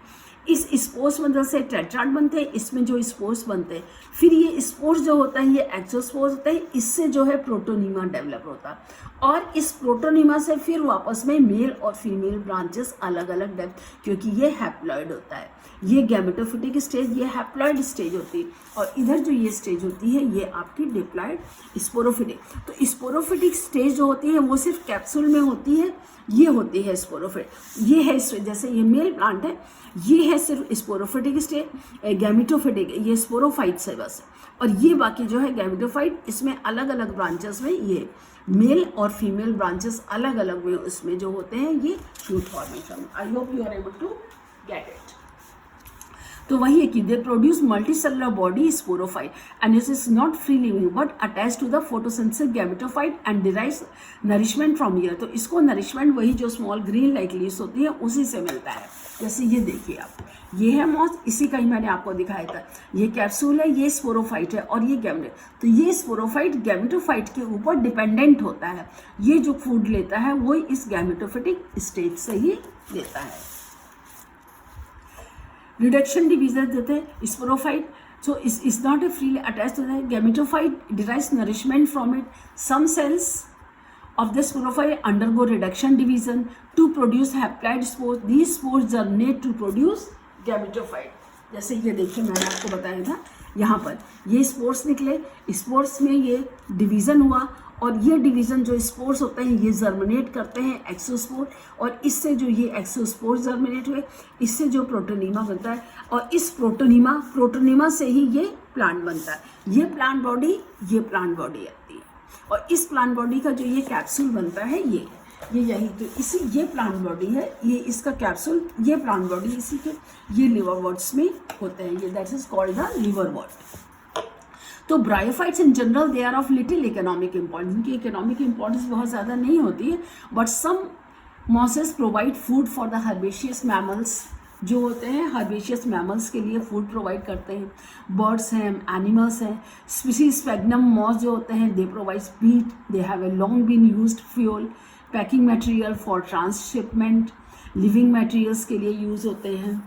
इस स्पोर्स मतलब से टेट्राड बनते हैं, इसमें जो स्पोर्स बनते हैं, फिर ये स्पोर्स जो होता है ये एक्सोस्पोर्स होता है, इससे जो है प्रोटोनीमा डेवलप होता है और इस प्रोटोनीमा से फिर वापस में मेल और फीमेल ब्रांचेस अलग अलग डेवलप, क्योंकि ये हैप्लॉइड होता है। ये गैमेटोफिटिक स्टेज, ये हैप्लॉइड स्टेज होती है और इधर जो ये स्टेज होती है ये आपकी डिप्लॉइड स्पोरोफिटिक। तो स्पोरोफिटिक स्टेज जो होती है वो सिर्फ कैप्सूल में होती है, ये होती है स्पोरोफिट। ये है जैसे ये मेल प्लांट है, ये है सिर्फ स्पोरोफिटिक स्टेज, गैमेटोफिटिक ये स्पोरोफाइट्स है बस। और ये बाकी जो है गैमेटोफाइट, इसमें अलग अलग ब्रांचेस में ये मेल और फीमेल ब्रांचेस अलग अलग में उसमें जो होते हैं ये shoot formation. I hope you are able to get it. तो वही है कि they produce multicellular body sporophyte and it is not free living but attach to the photosynthesis gametophyte and derives nourishment from ear. तो इसको nourishment वही जो small green like leaves होती है उसी से मिलता है। जैसे ये देखिए आप, ये है मॉस, इसी का ही मैंने आपको दिखाया था। ये कैप्सूल है, ये स्पोरोफाइट है और ये गैमेटो। तो ये स्पोरोफाइट गैमेटोफाइट के ऊपर डिपेंडेंट होता है। ये जो फूड लेता है वो इस गैमेटोफिटिक स्टेज से ही लेता है। रिडक्शन डिवीजन देते हैं sporophyte, so is not a freely attached to the gametophyte, derives nourishment from it. Some cells of the sporophyte undergo reduction division to produce haploid spores. These spores germinate to produce gametophyte. जैसे ये देखिए मैंने आपको बताया था, यहाँ पर ये स्पोर्स निकले, स्पोर्स में ये डिवीज़न हुआ और ये डिवीज़न जो स्पोर्स होते हैं ये जर्मिनेट करते हैं एक्सोस्पोर और इससे जो ये एक्सोस्पोर जर्मिनेट हुए इससे जो प्रोटोनीमा बनता है और इस प्रोटोनीमा से ही ये प्लांट बनता है। ये प्लांट बॉडी आती है और इस प्लांट बॉडी का जो ये कैप्सूल बनता है ये यही, तो इसी ये प्लांट बॉडी है, ये इसका कैप्सूल, ये प्लांट बॉडी इसी के ये लिवर वर्ड्स में होते हैं, ये that is called the liverwort. तो bryophytes in general they are of little economic importance, इनकी इकोनॉमिक इम्पॉर्टेंस बहुत ज़्यादा नहीं होती है, but some mosses provide food for the herbaceous mammals, जो होते हैं हर्बेशियस मैमल्स के लिए फूड प्रोवाइड करते हैं। बर्ड्स हैं, एनिमल्स हैं, स्पीसीज स्पैग्नम मॉस जो होते हैं they provide meat, they have a long been used fuel, packing material for transshipment, living materials के लिए यूज़ होते हैं।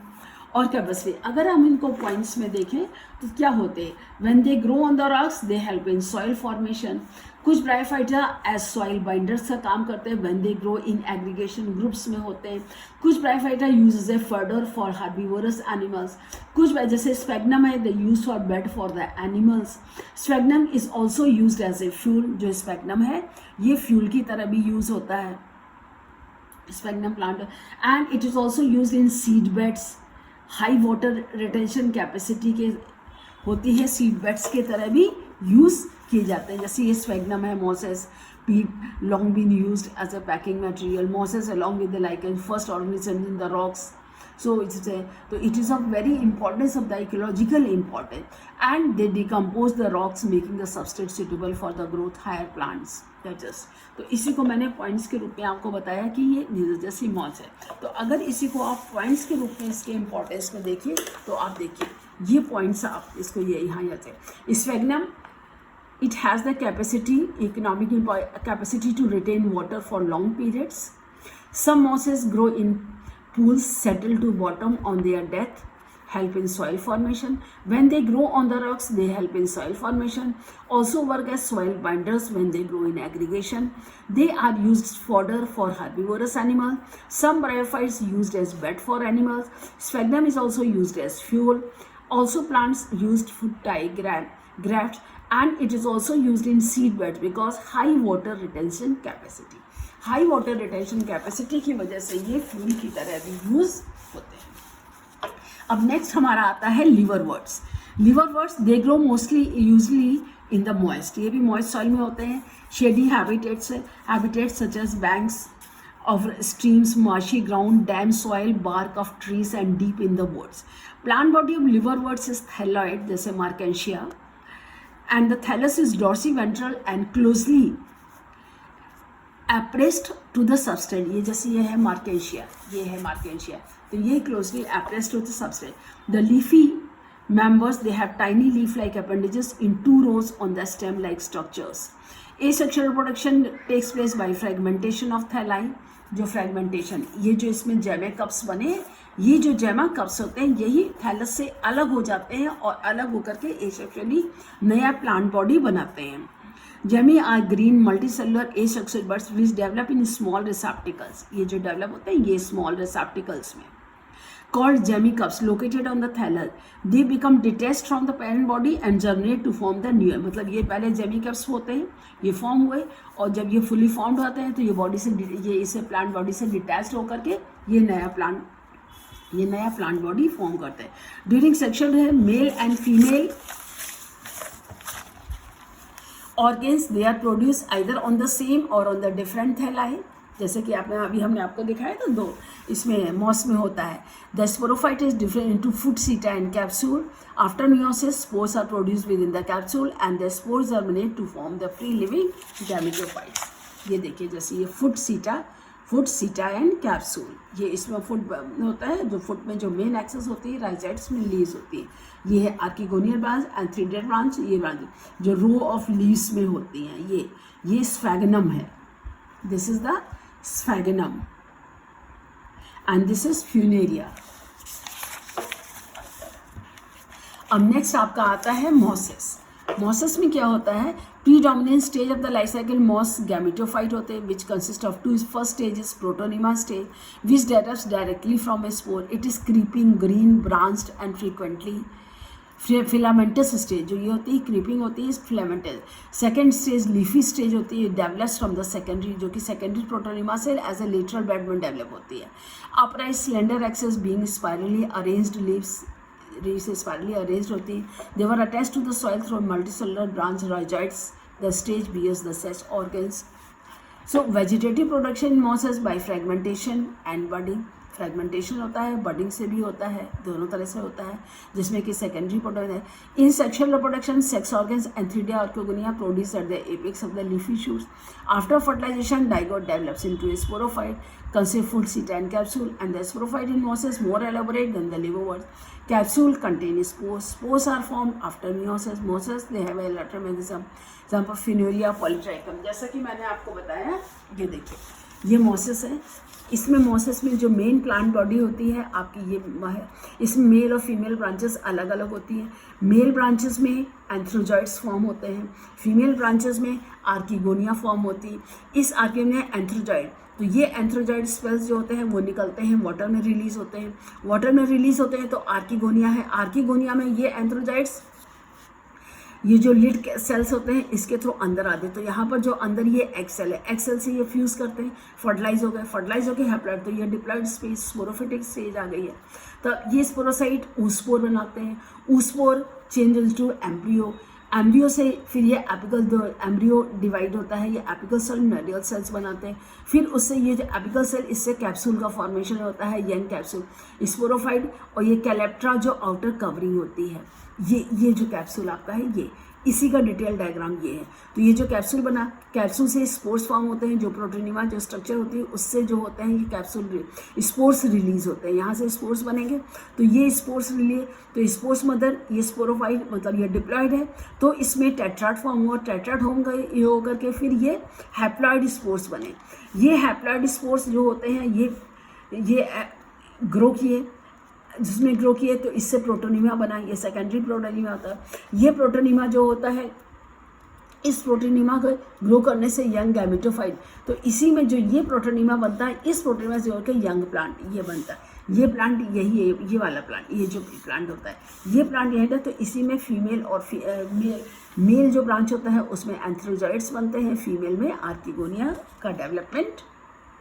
और कैपेसिटी, अगर हम इनको पॉइंट्स में देखें तो क्या होते हैं, when they grow on the rocks they help in soil formation. कुछ ब्रायोफाइटा एज सॉइल बाइंडर्स का काम करते हैं, when they grow in aggregation groups में होते हैं। कुछ Bryophyta use as a fodder for herbivorous animals. कुछ जैसे स्पैग्नम है they use for bed for the animals. Sphagnum is also use as a fuel, जो स्पैग्नम है ये फ्यूल की तरह भी यूज होता है sphagnum plant, and it is also use in seed beds. High water retention capacity के होती है, सीड बेड्स के तरह भी यूज़ किए जाते हैं। जैसे ये स्पैग्नम है, mosses peat long been used as a packing material, mosses along with the lichen first organism in the rocks. So it is of very importance of the ecological importance, and they decompose the rocks making the substrate suitable for the growth higher plants. तो इसी को मैंने points के रूप में आपको बताया कि ये नीरजसी मॉस है। तो अगर इसी को आप पॉइंट्स के रूप में इसके इम्पोर्टेंस में देखिए तो आप देखिए ये पॉइंट्स आप इसको ये यहाँ याद। Sphagnum it has the economic capacity to retain water for long periods. Some mosses grow in pools settle to bottom on their death, help in soil formation. When they grow on the rocks, they help in soil formation. Also work as soil binders when they grow in aggregation. They are used fodder for herbivorous animals. Some bryophytes used as bed for animals. Sphagnum is also used as fuel. Also plants used food dye grafts, and it is also used in seed beds because high water retention capacity. High water retention capacity की वजह से ये fuel की तरह भी use होते हैं. अब नेक्स्ट हमारा आता है liverworts. Liverworts they grow mostly usually in the moist. ये भी मॉइस्ट सॉइल में होते हैं. Shady habitats such as banks of streams, marshy ground, damp soil, bark of trees, and deep in the woods. Plant body of liverworts is thalloid, जैसे Markensia, and the thallus is dorsiventral and closely appressed to the substrate. ये जैसे ये है Markensia, तो ये closely appressed to the substrate. The leafy members, they have tiny leaf-like appendages in 2 rows on the stem-like structures. Asexual reproduction takes place by fragmentation of thalli. जो fragmentation, ये जो इसमें जेमा कप्स बने, ये जो जेमा कप्स होते हैं यही थैलस से अलग हो जाते हैं और अलग होकर के एसेक्सुअली नया प्लांट बॉडी बनाते हैं. Gemmae are green multicellular asexual birds which develop in small receptacles. ये जो डेवलप होते हैं ये स्मॉल रिसेप्टिकल्स में. Called Jemmy cups located on the thallus. They become detached from the parent body and germinate to form the new. मतलब ये पहले Jamie cups होते हैं, ये फॉर्म हुए, और जब ये फुली फॉर्म्ड होते हैं तो ये बॉडी से, ये इसे प्लांट बॉडी से डिटैच होकर के ये नया प्लांट बॉडी फॉर्म करते हैं. ड्यूरिंग सेक्शुअल है male and female organs they are produce either on the same or on the different thalli. जैसे कि हमने आपको दिखाया था दो, इसमें मॉस में होता है. The sporophyte is different into food seta and capsule. After meiosis spores are produced within the capsule and the spores germinate to form the free living gametophytes. ये देखिए जैसे ये फूड सीटा एंड कैप्सूल. ये इसमें foot होता है, जो foot में जो मेन एक्सेस होती है राइजाइट्स में लीव्स होती है. ये है आर्किगोनियल ब्रांच एंड थ्रीडेड ब्रांच. ये ब्रांच जो रो ऑफ लीव्स में होती हैं, ये स्फैगनम है. This is the sphagnum and this is funaria. अब नेक्स्ट आपका आता है मॉसेस. मॉसेस में क्या होता है? Predominant stage of the life cycle moss gametophyte होते हैं which consist of 2. First stage is protonema stage which develops directly from a spore. It is creeping, green, branched and frequently. Filamentous stage जो ये होती है, creeping होती है, filamentous. Second stage leafy stage होती है, डेवलप्स फ्रॉम द सेकेंडरी, जो कि सेकेंडरी प्रोटोनिमा से एज ए लेटरल बेड में डेवलप होती है. Upright slender axes being spirally arranged leaves spirally arranged होती है. They were attached to the soil through multicellular branch rhizoids. The stage bears the sex organs. So vegetative production in mosses by fragmentation and budding. Fragmentation होता है, budding से भी होता है, दोनों तरह से होता है, जिसमें कि सेकेंडरी प्रोडक्ट है. In sexual reproduction sex organs antheridia archegonia produce at the apex of the leafy shoots. After fertilisation zygote develops into a sporophyte consists full seta and capsule, and the sporophyte in mosses more elaborate than the liverworts. Capsule contain spores. Spores are formed after meiosis. Mosses they have a lateral mechanism. Example Funaria polytrichum. जैसा कि मैंने आपको बताया, ये देखिए ये mosses है. इसमें मॉसेस में जो मेन प्लांट बॉडी होती है आपकी ये है. इसमें मेल और फीमेल ब्रांचेस अलग अलग होती हैं. मेल ब्रांचेस में एंथ्रोजॉइड्स फॉर्म होते हैं, फीमेल ब्रांचेस में आर्किगोनिया फॉर्म होती है. इस आर्किगोनिया एंथ्रोजॉइड, तो ये एंथ्रोजॉइड स्पेल्स जो होते हैं वो निकलते हैं, वाटर में रिलीज होते हैं. वाटर में रिलीज होते हैं तो आर्किगोनिया है. आर्किगोनिया में ये एंथ्रोजॉइड्स, ये जो लिड सेल्स होते हैं इसके थ्रू अंदर आते हैं. तो यहाँ पर जो अंदर ये एक्सेल है, एक्सेल से ये फ्यूज़ करते हैं, फर्टिलाइज हो गए, फर्टिलाइज होकर हैप्लॉइड, तो ये डिप्लॉइड स्पेस स्पोरोफिटिक स्टेज आ गई है. तो ये स्पोरोसाइट ऊस्पोर बनाते हैं. ऊस्पोर चेंज इनटू एम्ब्रियो. एम्ब्रियो से फिर ये एपिकल एम्ब्रियो डिवाइड होता है, ये एपिकल सेल नोडुल सेल्स बनाते हैं. फिर उससे ये जो एपिकल सेल, इससे कैप्सूल का फॉर्मेशन होता है, यंग कैप्सूल, स्पोरोफाइट. और ये कैलेप्ट्रा जो आउटर कवरिंग होती है, ये जो कैप्सूल आपका है ये, इसी का डिटेल डायग्राम ये है. तो ये जो कैप्सूल बना, कैप्सूल से स्पोर्स फॉर्म होते हैं, जो प्रोटोनिमा जो स्ट्रक्चर होती है उससे जो होते हैं ये कैप्सूल स्पोर्स रिलीज होते हैं. यहाँ से स्पोर्स बनेंगे तो ये स्पोर्स रिलीज, तो स्पोर्स मदर ये स्पोरोफाइट मतलब ये डिप्लॉइड है, तो इसमें टेट्राड फॉर्म हुआ. टेट्राड ये होकर के फिर ये हैप्लॉइड स्पोर्स बने. ये हैप्लॉइड स्पोर्स जो होते हैं ये ग्रो किए, जिसमें ग्रो किए तो इससे प्रोटोनिमा बना. ये सेकेंडरी प्रोटोनिमा होता है. ये प्रोटोनिमा जो होता है, इस प्रोटोनिमा को ग्रो करने से यंग गैमेटोफाइट, तो इसी में जो ये प्रोटोनिमा बनता है, इस प्रोटोनिमा से होकर यंग प्लांट ये बनता है. ये प्लांट यही है, ये वाला प्लांट, ये जो प्लांट होता है, ये प्लांट यही है। तो इसी में फीमेल और मेल जो ब्रांच होता है उसमें एंथ्रोजॉइड्स बनते हैं, फीमेल में आर्किगोनिया का डेवलपमेंट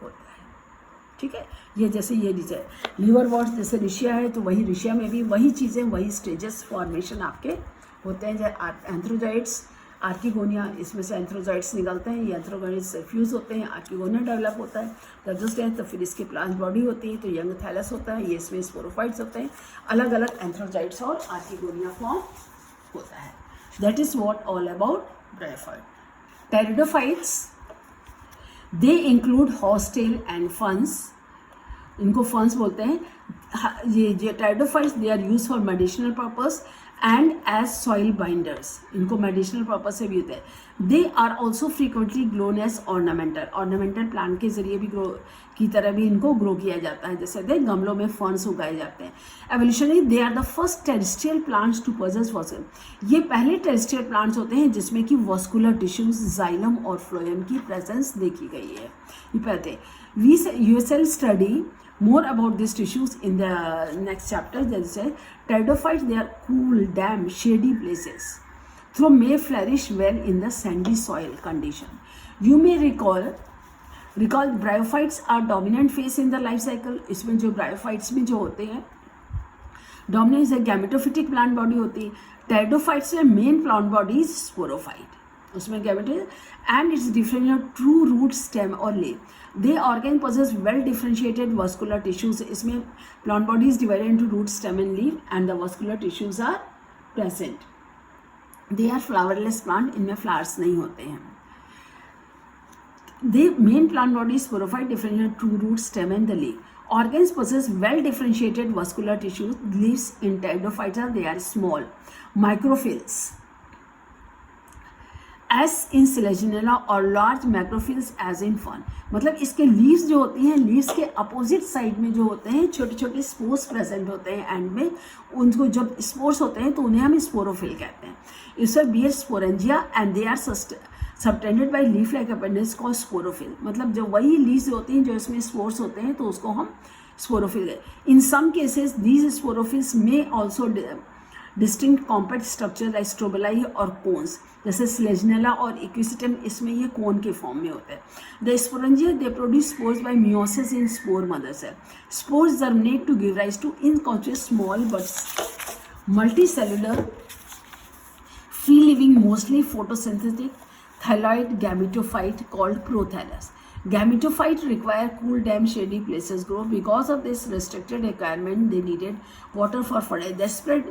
होता है। ठीक है, ये जैसे ये लीवर वॉर्स जैसे रिशिया है, तो वही रिशिया में भी वही चीज़ें, वही स्टेजेस फॉर्मेशन आपके होते हैं। जैसे एंथ्रोजॉइड्स, आर्किगोनिया, इसमें से एंथ्रोजॉइड्स निकलते हैं, ये एंथ्रोजॉइड्स से फ्यूज़ होते हैं, आर्किगोनिया डेवलप होता है। तो फिर इसकी प्लांट बॉडी होती है, तो यंग थैलस होता है, ये इसमें स्पोरोफाइट्स होते हैं, अलग अलग एंथ्रोजॉइड्स और आर्किगोनिया फॉर्म होता है। That is what all about bryophyte. Pteridophytes, they include horsetail and ferns, इनको फंस बोलते हैं। ये जो pteridophytes, they are use for medicinal purpose and as soil binders, इनको मेडिसिनल पर्पज से भी होते हैं। They are also frequently grown as ornamental plant के जरिए भी ग्रो की तरह भी इनको ग्रो किया जाता है, जैसे दे गमलों में फर्न्स उगाए जाते हैं। Evolutionary, they are the first terrestrial plants to possess vascular, ये पहले टेरेस्ट्रियल प्लांट्स होते हैं जिसमें कि वॉस्कुलर टिश्यूज, जाइलम और फ्लोएम की प्रेजेंस देखी गई है। ये पहले we shall study more about these tissues in the next chapter. They say pteridophytes, they are cool, damp, shady places, though may flourish well in the sandy soil condition. You may recall bryophytes are dominant phase in the life cycle. इसमें जो bryophytes में जो होते हैं dominant है, gametophytic plant body होती है। pteridophytes में main plant body is sporophyte, उसमें gametophyte and it's different true root, stem और leaf. They organ possess well differentiated vascular tissues. इसमें plant body is divided into root, stem and leaf, and the vascular tissues are present. They are flowerless plant, इनमें flowers नहीं होते हैं। The main plant body is sporophyte, differentiated true root, stem and the leaf. Organs possess well differentiated vascular tissues. Leaves in pteridophyta, they are small, microphylls. S in Selaginella और large मैक्रोफिल्स as in fern, मतलब इसके leaves जो होती हैं, leaves के opposite side में जो होते हैं छोटे छोटे स्पोर्स प्रेजेंट होते हैं एंड में, उनको जब स्पोर्स होते हैं तो उन्हें हम स्पोरोफिल कहते हैं। इससे bear sporangia and they are subtended by leaf like appendage called sporophyll, मतलब जब वही लीव्स होती हैं जो इसमें स्पोर्स होते हैं तो उसको हम स्पोरोफिल कहते हैं। In some cases these sporophylls में also distinct compact structure like strobili और कोन्स, जैसे स्लेजनेला और इक्विसिटम, इसमें ये कोन के फॉर्म में होते हैं। The sporangia, they produce spores by meiosis in spore mother cell. Spores germinate to give rise to inconspicuous small but multicellular free living mostly photosynthetic thyroid gametophyte called prothallus. Gametophyte require cool, damp, shady places grow. Because of this restricted requirement, they needed water for fertilization. The spread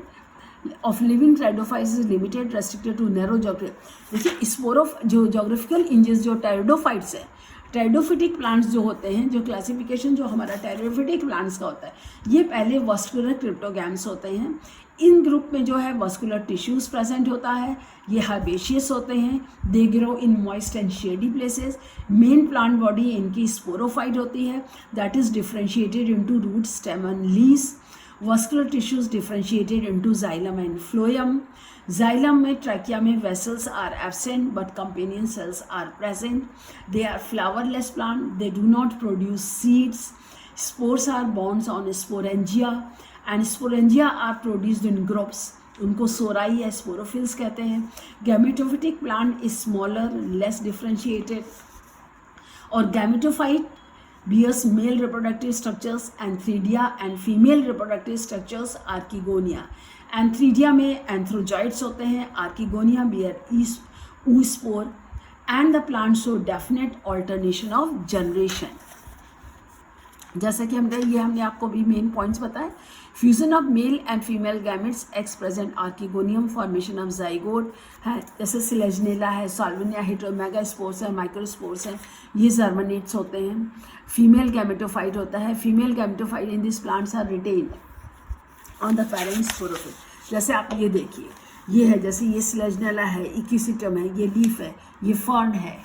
of living pteridophytes is limited, restricted to narrow geography. देखिए स्पोरोफ जो geographical इंजेस जो pteridophytes हैं, टेरिडोफिटिक plants जो होते हैं, जो classification जो हमारा टेरिडोफिटिक प्लांट्स का होता है, ये पहले वस्कुलर क्रिप्टोगैम्स होते हैं। इन ग्रुप में जो है वस्कुलर टिश्यूज प्रेजेंट होता है। ये हर्बेशियस होते हैं। They grow in moist and shady places. Main plant body इनकी स्पोरोफाइट होती है, that is differentiated into root, stem and leaves. Vascular tissues differentiated into xylem and phloem. Xylem में trachea में vessels are absent but companion cells are present. They are flowerless plant. They do not produce seeds. Spores are borne on sporangia and sporangia are produced in groups. उनको सोराई या sporophylls कहते हैं। Gametophytic plant is smaller, less differentiated. और gametophyte bears male reproductive structures, antheridia and female reproductive structures archegonia. Antheridia में antherozoids होते हैं, archegonia bear oospore and the plant show definite alternation of generation. जैसा कि हमने आपको भी मेन पॉइंट्स बताए। Fusion of male and female gametes ex present archegonium, formation of zygote है, जैसे सिलेजनेला है, साल्विनिया, हेटेरोमेगा स्पोर्स है, माइक्रोस्पोर्स हैं, ये जर्मिनेट्स होते हैं। फीमेल गैमेटोफाइट होता है। Female gametophyte in this plants are retained on the parents sporophyll. जैसे आप ये देखिए, ये है, जैसे ये स्लेजनेला है, इक्विसिटम है, ये लीफ है, ये फर्न है,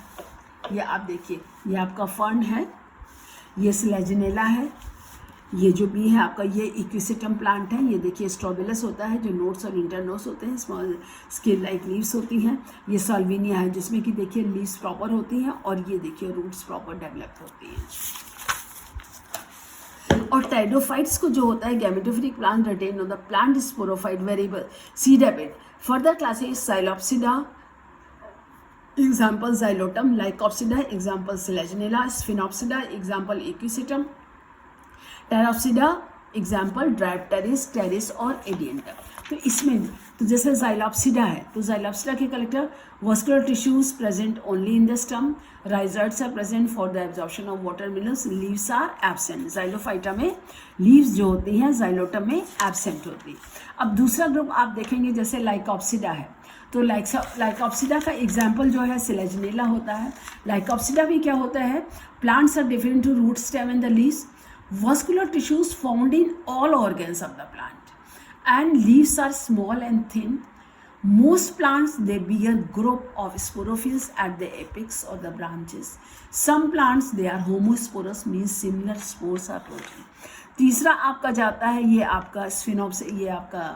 ये आप देखिए, ये आपका फर्न है, ये स्लेजनेला है, ये जो भी है आपका ये इक्विसिटम प्लांट है। ये देखिए स्ट्रोबिलस होता है, जो नोट्स और इंटरनोट्स होते हैं, स्मॉल स्केल लाइक लीव्स होती हैं। ये साल्विनिया है, जिसमें कि देखिए लीव्स प्रॉपर होती हैं और ये देखिए रूट्स प्रॉपर डेवलप होती हैं। और टेरिडोफाइट्स को जो होता है gametophytic plant retain on the plant sporophyte variable seed habit. Further classes Psilopsida, example xylotum, lycopsida, example selaginella, sphenopsida, example equisetum, Pteropsida, example Dryopteris, Pteris और एडियंटम. तो इसमें तो जैसे जाइलॉप्सिडा है तो जाइलॉप्सिडा के collector vascular tissues present only in the stem, rhizoids are present for the absorption of water minerals, leaves are absent. Psilophyta में leaves जो होती हैं जाइलोटम में एब्सेंट होती है. अब दूसरा ग्रुप आप देखेंगे जैसे लाइकॉप्सिडा है तो लाइकॉप्सिडा का एग्जाम्पल जो है सिलेजिनेला होता है. लाइकॉप्सिडा भी क्या होता है, plants are different to root stem and the leaves, vascular tissues found in all organs of the plant, and leaves are small and thin. Most plants they bear group of sporophylls at the apex or the branches. Some plants they are homosporous, means similar spores are protein. तीसरा आपका जाता है ये आपका स्फिनोप्स, ये आपका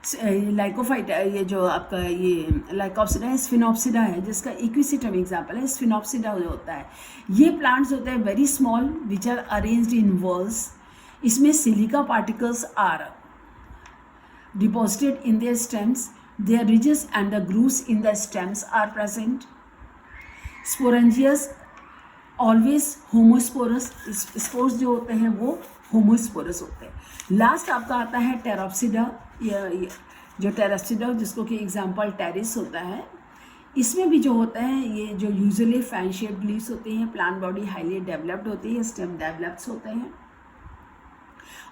लाइकोफाइट, ये जो आपका ये लाइकोप्सिडा है, स्फिनोप्सिडा है जिसका इक्विसिटम एग्जाम्पल है. स्फिनोप्सिडा जो होता है ये प्लांट्स होते हैं very small which are arranged in whorls. इसमें silica particles are deposited in their stems, their ridges and the grooves in the stems are present. Sporangia always homosporous, spores जो होते हैं वो होमोस्पोरस होते हैं. लास्ट आपका आता है टेराप्सिडा, ये जो टेराप्सिडा जिसको कि एग्जांपल टेरिस होता है. इसमें भी जो होता है ये जो यूजुअली फैन शेप्ड लीव्स होती हैं, प्लांट बॉडी हाईली डेवलप्ड होती है, स्टेम डेवलप्ड होते हैं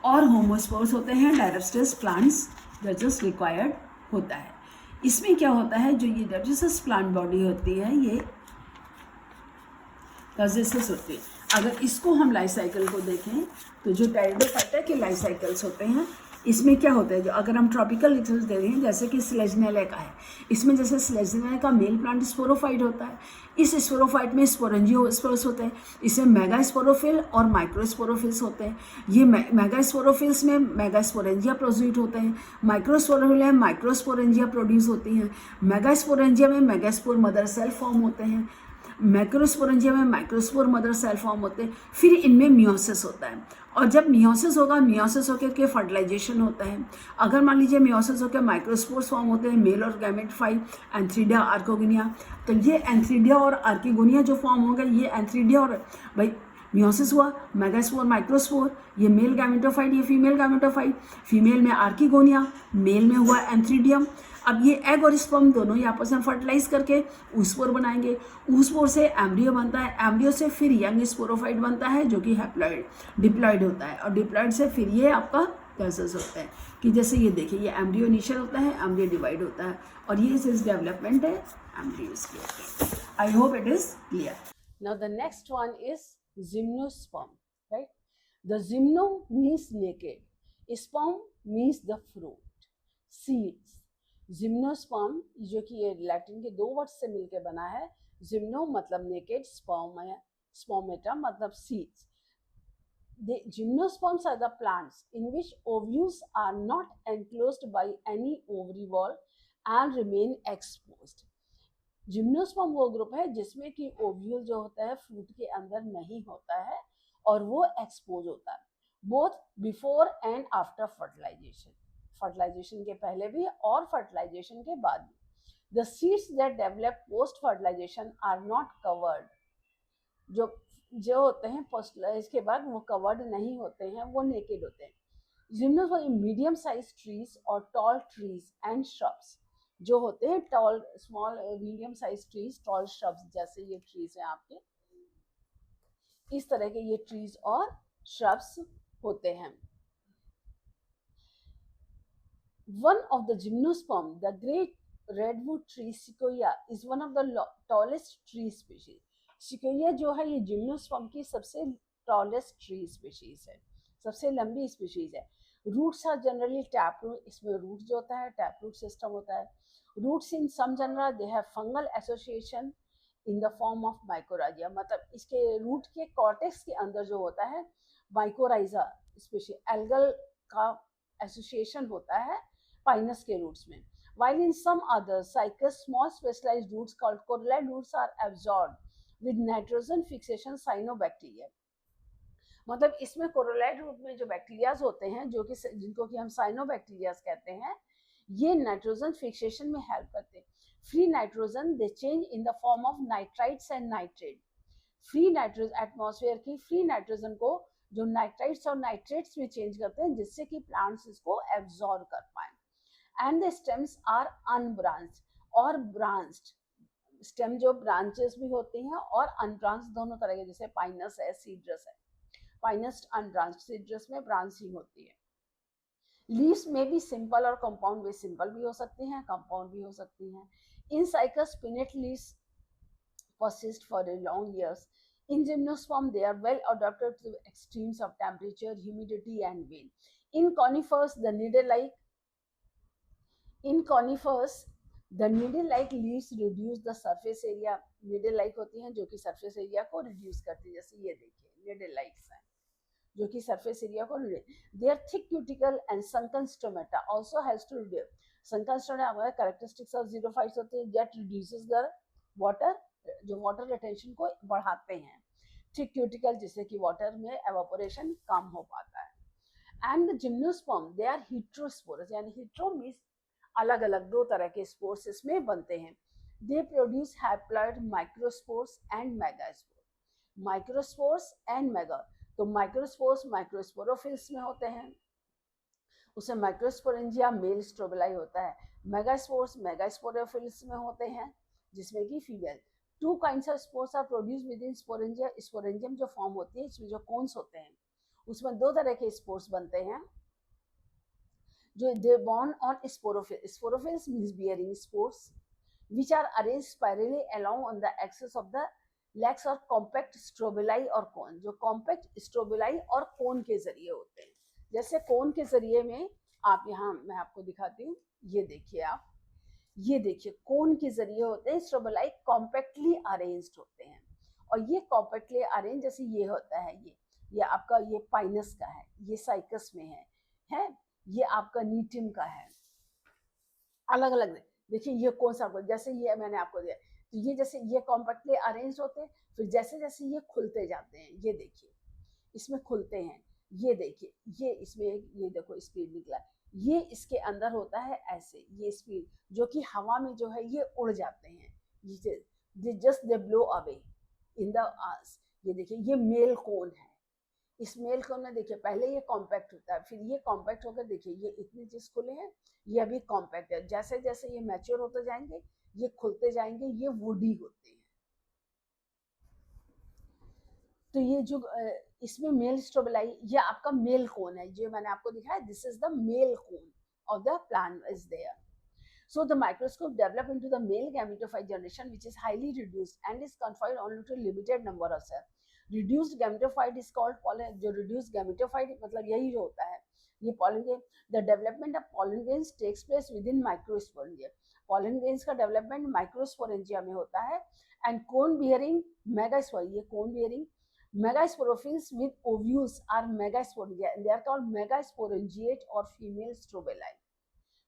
और होमोस्पोर्स होते हैं. डायरेप्सिडस प्लांट्स जस्ट रिक्वायर्ड होता है. इसमें क्या होता है जो ये डायरेप्सिडस प्लांट बॉडी होती है ये कजेसिस होती है. अगर इसको हम लाइफ साइकिल को देखें तो जो टेरिडोफाइटा के लाइफ साइकिल्स होते हैं इसमें क्या होता है, जो अगर हम ट्रॉपिकल लिथल्स दे रहे हैं जैसे कि स्लेजिनेला का है, इसमें जैसे स्लेजिनेला का मेल प्लांट स्पोरोफाइट होता है. इस स्पोरोफाइट में स्पोरेंजियोस्पोरस होते हैं. इसमें मेगा स्पोरोफिल और माइक्रो स्पोरोफिल्स होते हैं. ये मेगा स्पोरोफिल्स में मेगा स्पोरेंजिया प्रोड्यूस होते हैं, माइक्रो स्पोरोफिल में माइक्रो स्पोरेंजिया प्रोड्यूस होती हैं. मेगा स्पोरेंजिया में मेगास्पोर मदर सेल फॉर्म होते हैं, मैक्रोस्पोरेंजिया में माइक्रोस्पोर मदर सेल फॉर्म होते हैं. फिर इनमें मियोसिस होता है और जब मियोसिस होगा, मियोसिस होकर के फर्टिलाइजेशन होता है. अगर मान लीजिए मियोसिस होकर माइक्रोस्पोर्स फॉर्म होते हैं, मेल और गैमेटोफाइट, एंथ्रीडिया, आर्कोगोनिया. तो ये एंथ्रीडिया और आर्किगोनिया जो फॉर्म होंगे ये एंथ्रीडिया और भाई मियोसिस हुआ, मेगास्पोर माइक्रोस्पोर, ये मेल गैमेटोफाइट, ये फीमेल गैमेटोफाइट, फीमेल में आर्किगोनिया, मेल में हुआ एंथ्रीडियम. अब ये एग और स्पर्म दोनों ही आपस में फर्टिलाइज करके ऊस्पोर बनाएंगे. ऊस्पोर से एम्ब्रियो बनता है, एम्ब्रियो से फिर यंग स्पोरोफाइट बनता है जो कि हैप्लॉइड डिप्लॉइड होता है और डिप्लॉइड से फिर ये आपका कैसेस होता है कि जैसे ये देखिए ये एम्ब्रियो इनिशियल होता है, एम्ब्रियो डिवाइड होता है और ये इस डेवलपमेंट है एम्ब्रियोज की. I hope it is clear. Now the next one is gymnosperm, right. The gymno means naked, sperm means the fruit, seeds. Gymnosperm जो कि ये लैटिन के दो वर्ड से मिलकर बना है. जिम्नो मतलब नेकेड, स्पर्मेटा मतलब seeds. The gymnosperms are the plants in which ovules are not enclosed by any ovary wall and remain exposed. Gymnosperm वो ग्रुप है जिसमें कि ओव्यूल जो होता है फ्रूट के अंदर नहीं होता है और वो एक्सपोज होता है both before and after fertilization. Fertilization के पहले भी और फर्टिलाइजेशन के बाद भी. The seeds that develop post fertilization are not covered. जो होते हैं फर्टिलाइज के बाद वो कवर्ड नहीं होते हैं, वो नेकेड होते हैं. जिम्नोस्पर्म मीडियम साइज ट्रीज और टॉल ट्रीज एंड श्रब्स जो होते हैं, tall small medium size trees, tall shrubs जैसे ये ट्रीज हैं आपके, इस तरह के ये ट्रीज और श्रब्स होते हैं. One of the gymnosperm, the great redwood tree sequoia, is one of the tallest tree species. Sequoia जो है ये जिम्नोस्पर्म की सबसे tallest tree species है, सबसे लंबी species है. Roots are generally taproot. इसमें root जो होता है taproot system होता है. Roots in some genera they have fungal association in the form of mycorrhiza. मतलब इसके root के cortex के अंदर जो होता है mycorrhiza species, algal का association होता है पाइनस के रूट्स में. While in some others, cycas, small specialized roots called corylite roots are absorbed with nitrogen fixation cyanobacteria. मतलब इसमें कोरोलाइट रूप में जो बैक्टीरियाज होते हैं, जो कि जिनको कि हम साइनोबैक्टीरियाज कहते हैं, ये नाइट्रोजन फिक्सेशन में हेल्प करते हैं. Free nitrogen they change in the form of nitrites and nitrate. Free nitrogen, atmosphere की फ्री नाइट्रोजन को जो नाइट्राइट्स और नाइट्रेट्स में चेंज करते हैं, जिससे कि प्लांट्स इसको एब्जॉर्ब कर पाए. And the stems are unbranched और ब्रांच्ड. स्टेम जो ब्रांचेस भी होती हैं और अनब्रांच दोनों तरह के, जैसे पाइनस है, सीड्रस है. पाइनस अनब्रांच, सीड्रस में ब्रांचिंग होती है. लीव्स में भी सिंपल और कंपाउंड, वे सिंपल भी हो सकती हैं, कंपाउंड भी हो सकती हैं. In Cycas pinnate leaves persist for a long years. In gymnosperm, they are well adapted to extremes of temperature, humidity, and wind. In conifers, the needle-like leaves reduce the surface area. Needle-like होती हैं जो कि surface area को reduce करती है. जैसे ये देखिए, needle-likes हैं जो कि surface area को reduce. Their thick cuticle and sunken stomata also helps to reduce. Sunken stomata characteristics of xerophytes होते हैं that reduces the water, जो वाटर रिटेंशन को बढ़ाते हैं. थिक क्यूटिकल, जिससे कि वाटर में एवापोरेशन कम हो पाता है. And the gymnosperm they are heterosporous, यानी हेटेरो मींस अलग अलग, दो तरह के स्पोर्स इसमें बनते हैं. They produce haploid microspores and megaspore. Microspores and mega. तो माइक्रोस्पोर्स माइक्रोस्पोरोफिल्स में होते हैं, उसे माइक्रोस्पोरेंजिया मेल स्ट्रोबेलाई होता है. मेगास्पोर्स मेगास्पोरोफिल्स में होते हैं, जिसमें कि female. Two kinds of spores are produce within sporangia. Sporangium जो फॉर्म होती है, इसमें जो कोन्स होते हैं, उसमें दो तरह के स्पोर्स बनते हैं, जो they borne on sporophyll. Sporophylls means bearing spores which are arranged spirally along on the axis of the legs और कॉम्पैक्ट स्ट्रोबेलाई और कोन. जो कॉम्पैक्ट स्ट्रोबेलाई और कोन के जरिए होते हैं. जैसे कोन के जरिए में आप यहाँ, मैं आपको दिखाती हूँ, ये देखिए आप, ये देखिए कोन के जरिए होते हैं. स्ट्रोबेलाई कॉम्पैक्टली अरेंज्ड होते हैं, और ये कॉम्पैक्टली अरेंज जैसे ये होता है, ये आपका ये पाइनस का है, ये साइकस में है, ये आपका नीटिम का है. अलग अलग देखिए, ये कौन सा, जैसे ये मैंने आपको दिया, तो ये जैसे ये कॉम्पैक्टली अरेंज होते हैं, फिर जैसे जैसे ये खुलते जाते हैं, ये देखिए इसमें खुलते हैं, ये देखिए, ये इसमें ये देखो स्पीड निकला, ये इसके अंदर होता है ऐसे, ये स्पीड जो कि हवा में जो है ये उड़ जाते हैं, ये just they blow away in the airs. ये देखिए, ये मेल कोन है. इस मेल कोन में देखिए पहले ये कॉम्पैक्ट होता है, फिर ये कॉम्पैक्ट होकर देखिए ये इतने चीज खुले हैं, ये अभी कॉम्पैक्ट है. जैसे जैसे ये मैच्योर होते जाएंगे, ये खुलते जाएंगे, ये वुडी होते हैं. तो ये जो इसमें मेल स्ट्रोबेलाई, ये आपका मेल कोन है, जो मैंने आपको दिखाया, this is the male cone of the plant is there. So the microscope developed into the male gametophyte generation, which is highly reduced and is confined only to limited number of cells. Reduced gametophyte is called pollen. जो reduced gametophyte मतलब यही जो होता है, ये pollen grain. The development of pollen grains takes place within microsporangia. Pollen grains का development microsporangia में होता है. And cone bearing megaspore, ये cone bearing megasporophils with ovules are megasporangia. They are called megasporangiate or female strobeli.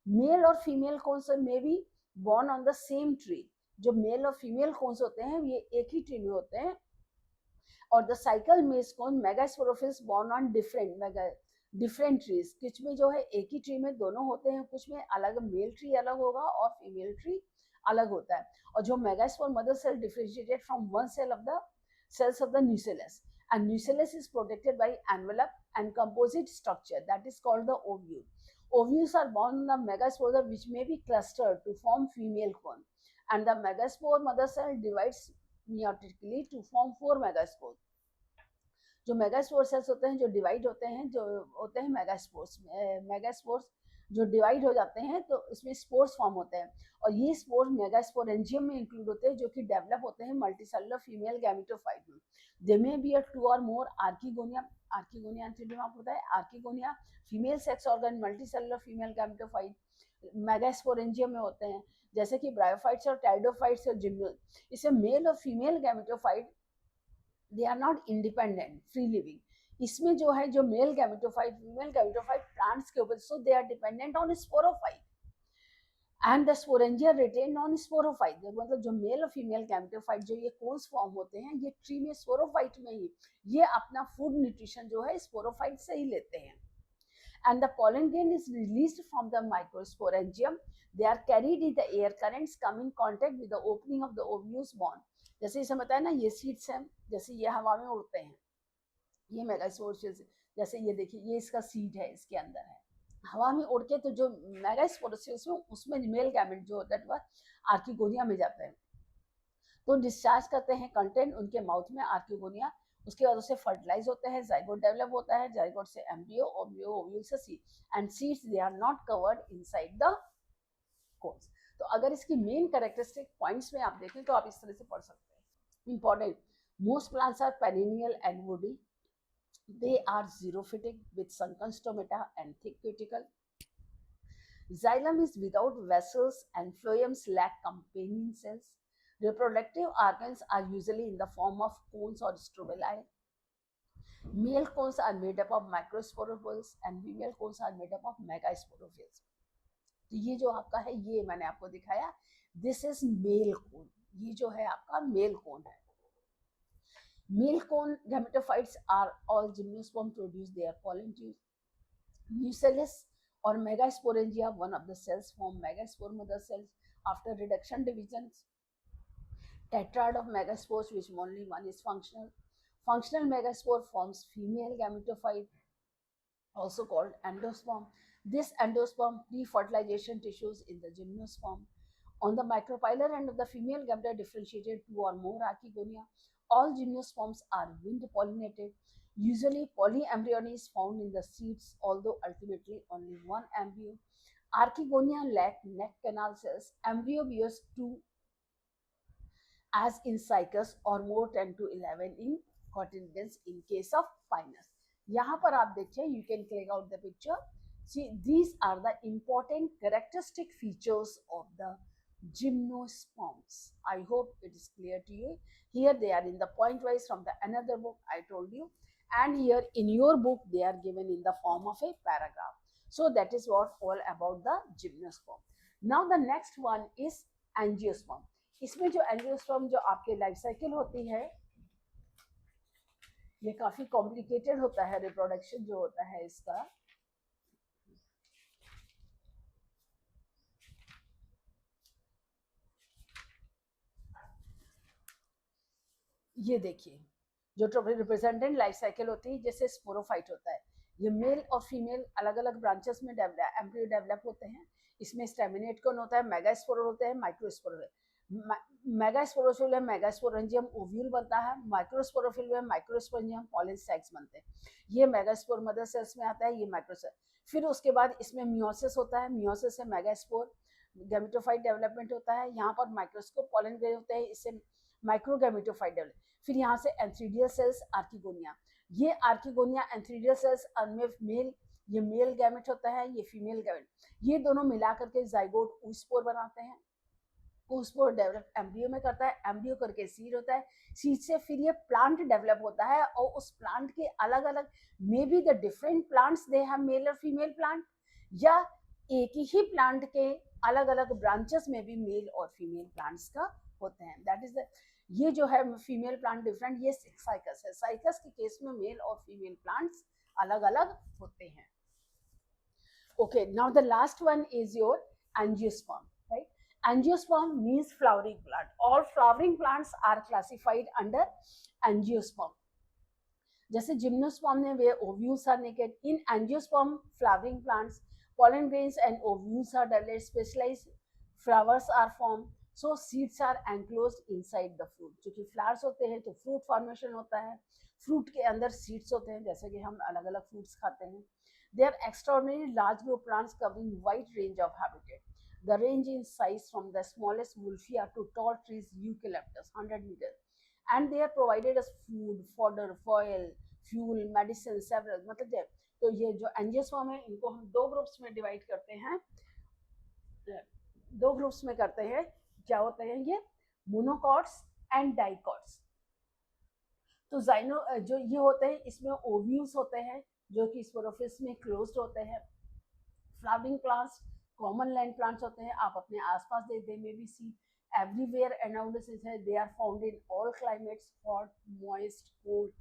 Male और female cones में भी borne on the same tree. जो male और फीमेल कोन्स होते हैं ये एक ही ट्री में होते हैं. और द साइकिल मेज कोन मेगास्पोरोफिल्स बॉर्न ऑन डिफरेंट ट्रीज. कुछ में जो है एक ही ट्री में दोनों होते हैं, कुछ में अलग, मेल ट्री अलग होगा और फीमेल ट्री अलग होता है. और जो megaspore mother cell differentiated from one cell of the cells of the nucellus, and nucellus is protected by envelope and composite structure that is called the ovule. Ovules are born in the megaspore which may be clustered to form female cone, and the megaspore mother cell divides meiotically to form 4 megaspores. जो megaspore sales होते हैं जो divide होते हैं, जो होते हैं megaspores जो डिवाइड हो जाते हैं, तो इसमें स्पोर्स फॉर्म होते हैं. और ये स्पोर्स मेगास्पोरेंजियम में इंक्लूड होते हैं, जो कि डेवलप होते हैं मल्टीसेलुलर फीमेल गैमेटोफाइट में. दे में बी 2 और मोर आर्किगोनिया. आर्किगोनिया आपको पता है, archegonia female sex organ multicellular female gametophyte megasporangium में होते हैं, जैसे कि ब्रायोफाइट्स और टाइडोफाइट्स और जिम्नोल. इसमें मेल और female gametophyte they are not independent free living. इसमें जो है, जो male gametophyte female gametophyte plants के ऊपर, so they are dependent on sporophyte. And the sporangia retain non sporophyte, मतलब जो मेल और फीमेल गैमेटोफाइट जो ये कोन्स फॉर्म होते हैं ये ट्री में स्पोरोफाइट में ही ये अपना फूड न्यूट्रिशन जो है स्पोरोफाइट से ही लेते हैं. And the pollen grain is released from the microsporangium. They are carried in the air currents, come in contact with the opening of the ovulus bond. जैसे इसे बताया ना ये सीड्स हैं, जैसे ये हवा में उड़ते हैं, ये मेगास्पोरोसिस, जैसे ये देखिए ये इसका सीड है, इसके अंदर है, हवा में उड़ के तो जो मेगास्पोरोसिस में उसमें मेल गैमेट जो होता है वह आर्किगोनिया में जाता है, तो डिस्चार्ज करते हैं कंटेंट उनके माउथ में आर्किगोनिया, उसके बाद उसे फर्टिलाइज होते हैं, जाइगोट डेवलप होता है, जाइगोट से एम्ब्रियो, एम्ब्रियो ओव्यूल से seed, and seeds they are not covered inside the cones. तो अगर इसकी मेन कैरेक्टरिस्टिक पॉइंट्स में आप देखें तो आप इस तरह से पढ़ सकते हैं. Important, most plants are perennial and woody, they are xerophytic with sunken stomata and thick cuticle. Xylem is without vessels and phloems lack companion cells. Reproductive organs are usually in the form of cones or strobili. Male cones are made up of microsporophylls and female cones are made up of megasporophylls. तो ये जो आपका है ये मैंने आपको दिखाया, this is male cone, ये जो है आपका मेल कोन है. Male cone gametophytes are all gymnosperm produce their pollen tubes. Nucellus or megasporangia, one of the cells form megaspore mother cells after reduction divisions. Tetrad of megaspores which only one is functional. Functional megaspore forms female gametophyte, also called endosperm. This endosperm pre-fertilization tissues in the gymnosperm. On the micropylar end of the female gamete differentiated two or more archegonia. All gymnosperms are wind pollinated. Usually polyembryony is found in the seeds, although ultimately only one embryo. Archegonia lack neck canal cells. Embryo bears two as in Cycas or more 10 to 11 in cotyledons in case of Pinus. यहाँ पर आप देखिए, you can click out the picture. See, these are the important characteristic features of the gymnosperms. I hope it is clear to you. Here they are in the point wise from the another book I told you, and here in your book they are given in the form of a paragraph. So that is what all about the gymnosperm. Now the next one is angiosperm. इसमें जो angiosperm जो आपके life cycle होती है ये काफी complicated होता है, रिप्रोडक्शन जो होता है इसका. ये देखिए जो रिप्रेजेंटेंट लाइफ साइकिल होती है, जैसे स्पोरोफाइट होता है, ये मेल और फीमेल अलग अलग ब्रांचेस में एम्ब्रियो डेवलप होते हैं. इसमें स्टेमिनेट कौन होता है, मेगास्पोर होते हैं, माइक्रोस्पोर. मेगास्पोरोफिल में मेगास्पोरेंजियम ओव्यूल बनता है, माइक्रोस्पोरोफिल में माइक्रोस्पोरेंजियम पॉलन सैक्स बनते हैं. ये मेगास्पोर मदर सेल्स में आता है, ये माइक्रोसेल. फिर उसके बाद इसमें मियोसिस होता है, मियोसिस से मेगास्पोर गैमेटोफाइट डेवलपमेंट होता है. यहाँ पर माइक्रोस्कोप पॉलन ग्रेन होते हैं, इससे माइक्रोगैमेटोफाइट डेवलप. फिर यहाँ से एंथ्रीडियल सेल्स आर्किगोनिया, ये आर्किगोनिया एंथ्रीडियल सेल्स में मेल, ये मेल गैमेट होता है, ये फीमेल गैमेट, ये दोनों मिला करके जाइगोट ऊस्पोर बनाते हैं. ऊस्पोर डेवलप एम्ब्रियो में करता है, एम्ब्रियो करके सीड होता है, सीड से फिर ये प्लांट डेवलप होता है, और उस प्लांट के अलग अलग may be the different plants they have mail और फीमेल प्लांट, या एक ही प्लांट के अलग अलग ब्रांचेस में भी मेल और फीमेल प्लांट्स का होते हैं. दैट इज द, ये जो है फीमेल प्लांट डिफरेंट, ये साइकस है. साइकस के केस में मेल और फीमेल प्लांट्स अलग अलग होते हैं. Okay, now the last one is your angiosperm. Right, angiosperm means flowering plant. All flowering plants are classified under angiosperm. जैसे gymnosperm में वे ovules are naked. In angiosperm flowering plants, pollen grains and ovules are developed. Specialized flowers are formed. So seeds are enclosed inside the fruit. क्योंकि flowers होते हैं तो fruit formation होता है, fruit के अंदर seeds होते हैं, जैसे कि हम अलग अलग fruits खाते हैं. They are extraordinarily large group plants covering wide range of habitat. The range in size from the smallest wolfia to tall trees eucalyptus 100 meters, and they are provided as food, fodder, foil, fuel, medicine, several. मतलब तो ये जो angiosperm है इनको हम दो groups में divide करते हैं, दो ग्रुप्स में करते हैं. क्या होते हैं ये, मोनोकॉट्स एंड डाइकॉट्स. तो जाइनो जो ये होते हैं इसमें ओव्यूल्स होते हैं जो कि स्पोरोफिस में क्लोज्ड होते हैं. Flowering plants common land plants होते हैं, आप अपने आसपास they may be see everywhere around this है, they are found in all climates, hot, moist, cold,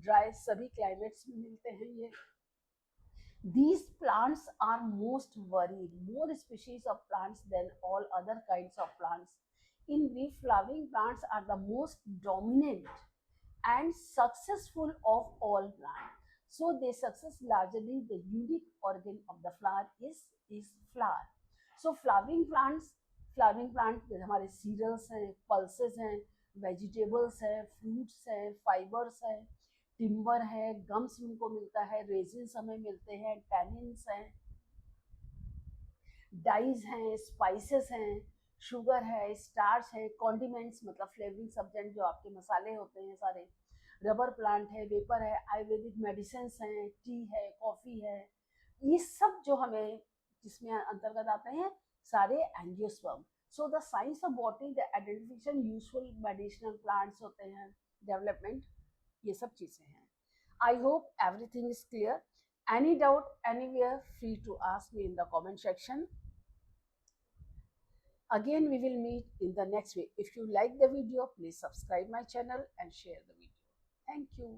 dry, सभी क्लाइमेट्स में मिलते हैं ये. These plants are most varied, more species of plants than all other kinds of plants. In brief, flowering plants are the most dominant and successful of all plants. So they success largely the unique organ of the flower is flower. So flowering plant हमारे cereals हैं, pulses हैं, vegetables हैं, fruits हैं, fibers हैं, timber है, gums उनको मिलता है, रेजिन्स हमें मिलते हैं, टैनिन्स हैं, डाइज हैं, स्पाइसेस हैं, शुगर है, स्टार्च है, कॉन्डिमेंट्स मतलब फ्लेवरिंग सब्जेंट जो आपके मसाले होते हैं सारे, रबर प्लांट है, वेपर है, आयुर्वेदिक मेडिसिन हैं, टी है, कॉफ़ी है, ये सब जो हमें जिसमें अंतर्गत आते हैं सारे angiosperm. So the science of botany, the identification useful medicinal plants होते हैं, डेवलपमेंट, ये सब चीज़ें हैं. I hope everything is clear. Any doubt anywhere, free to ask me in the comment section. Again, we will meet in the next week. If you like the video, please subscribe my channel and share the video. Thank you.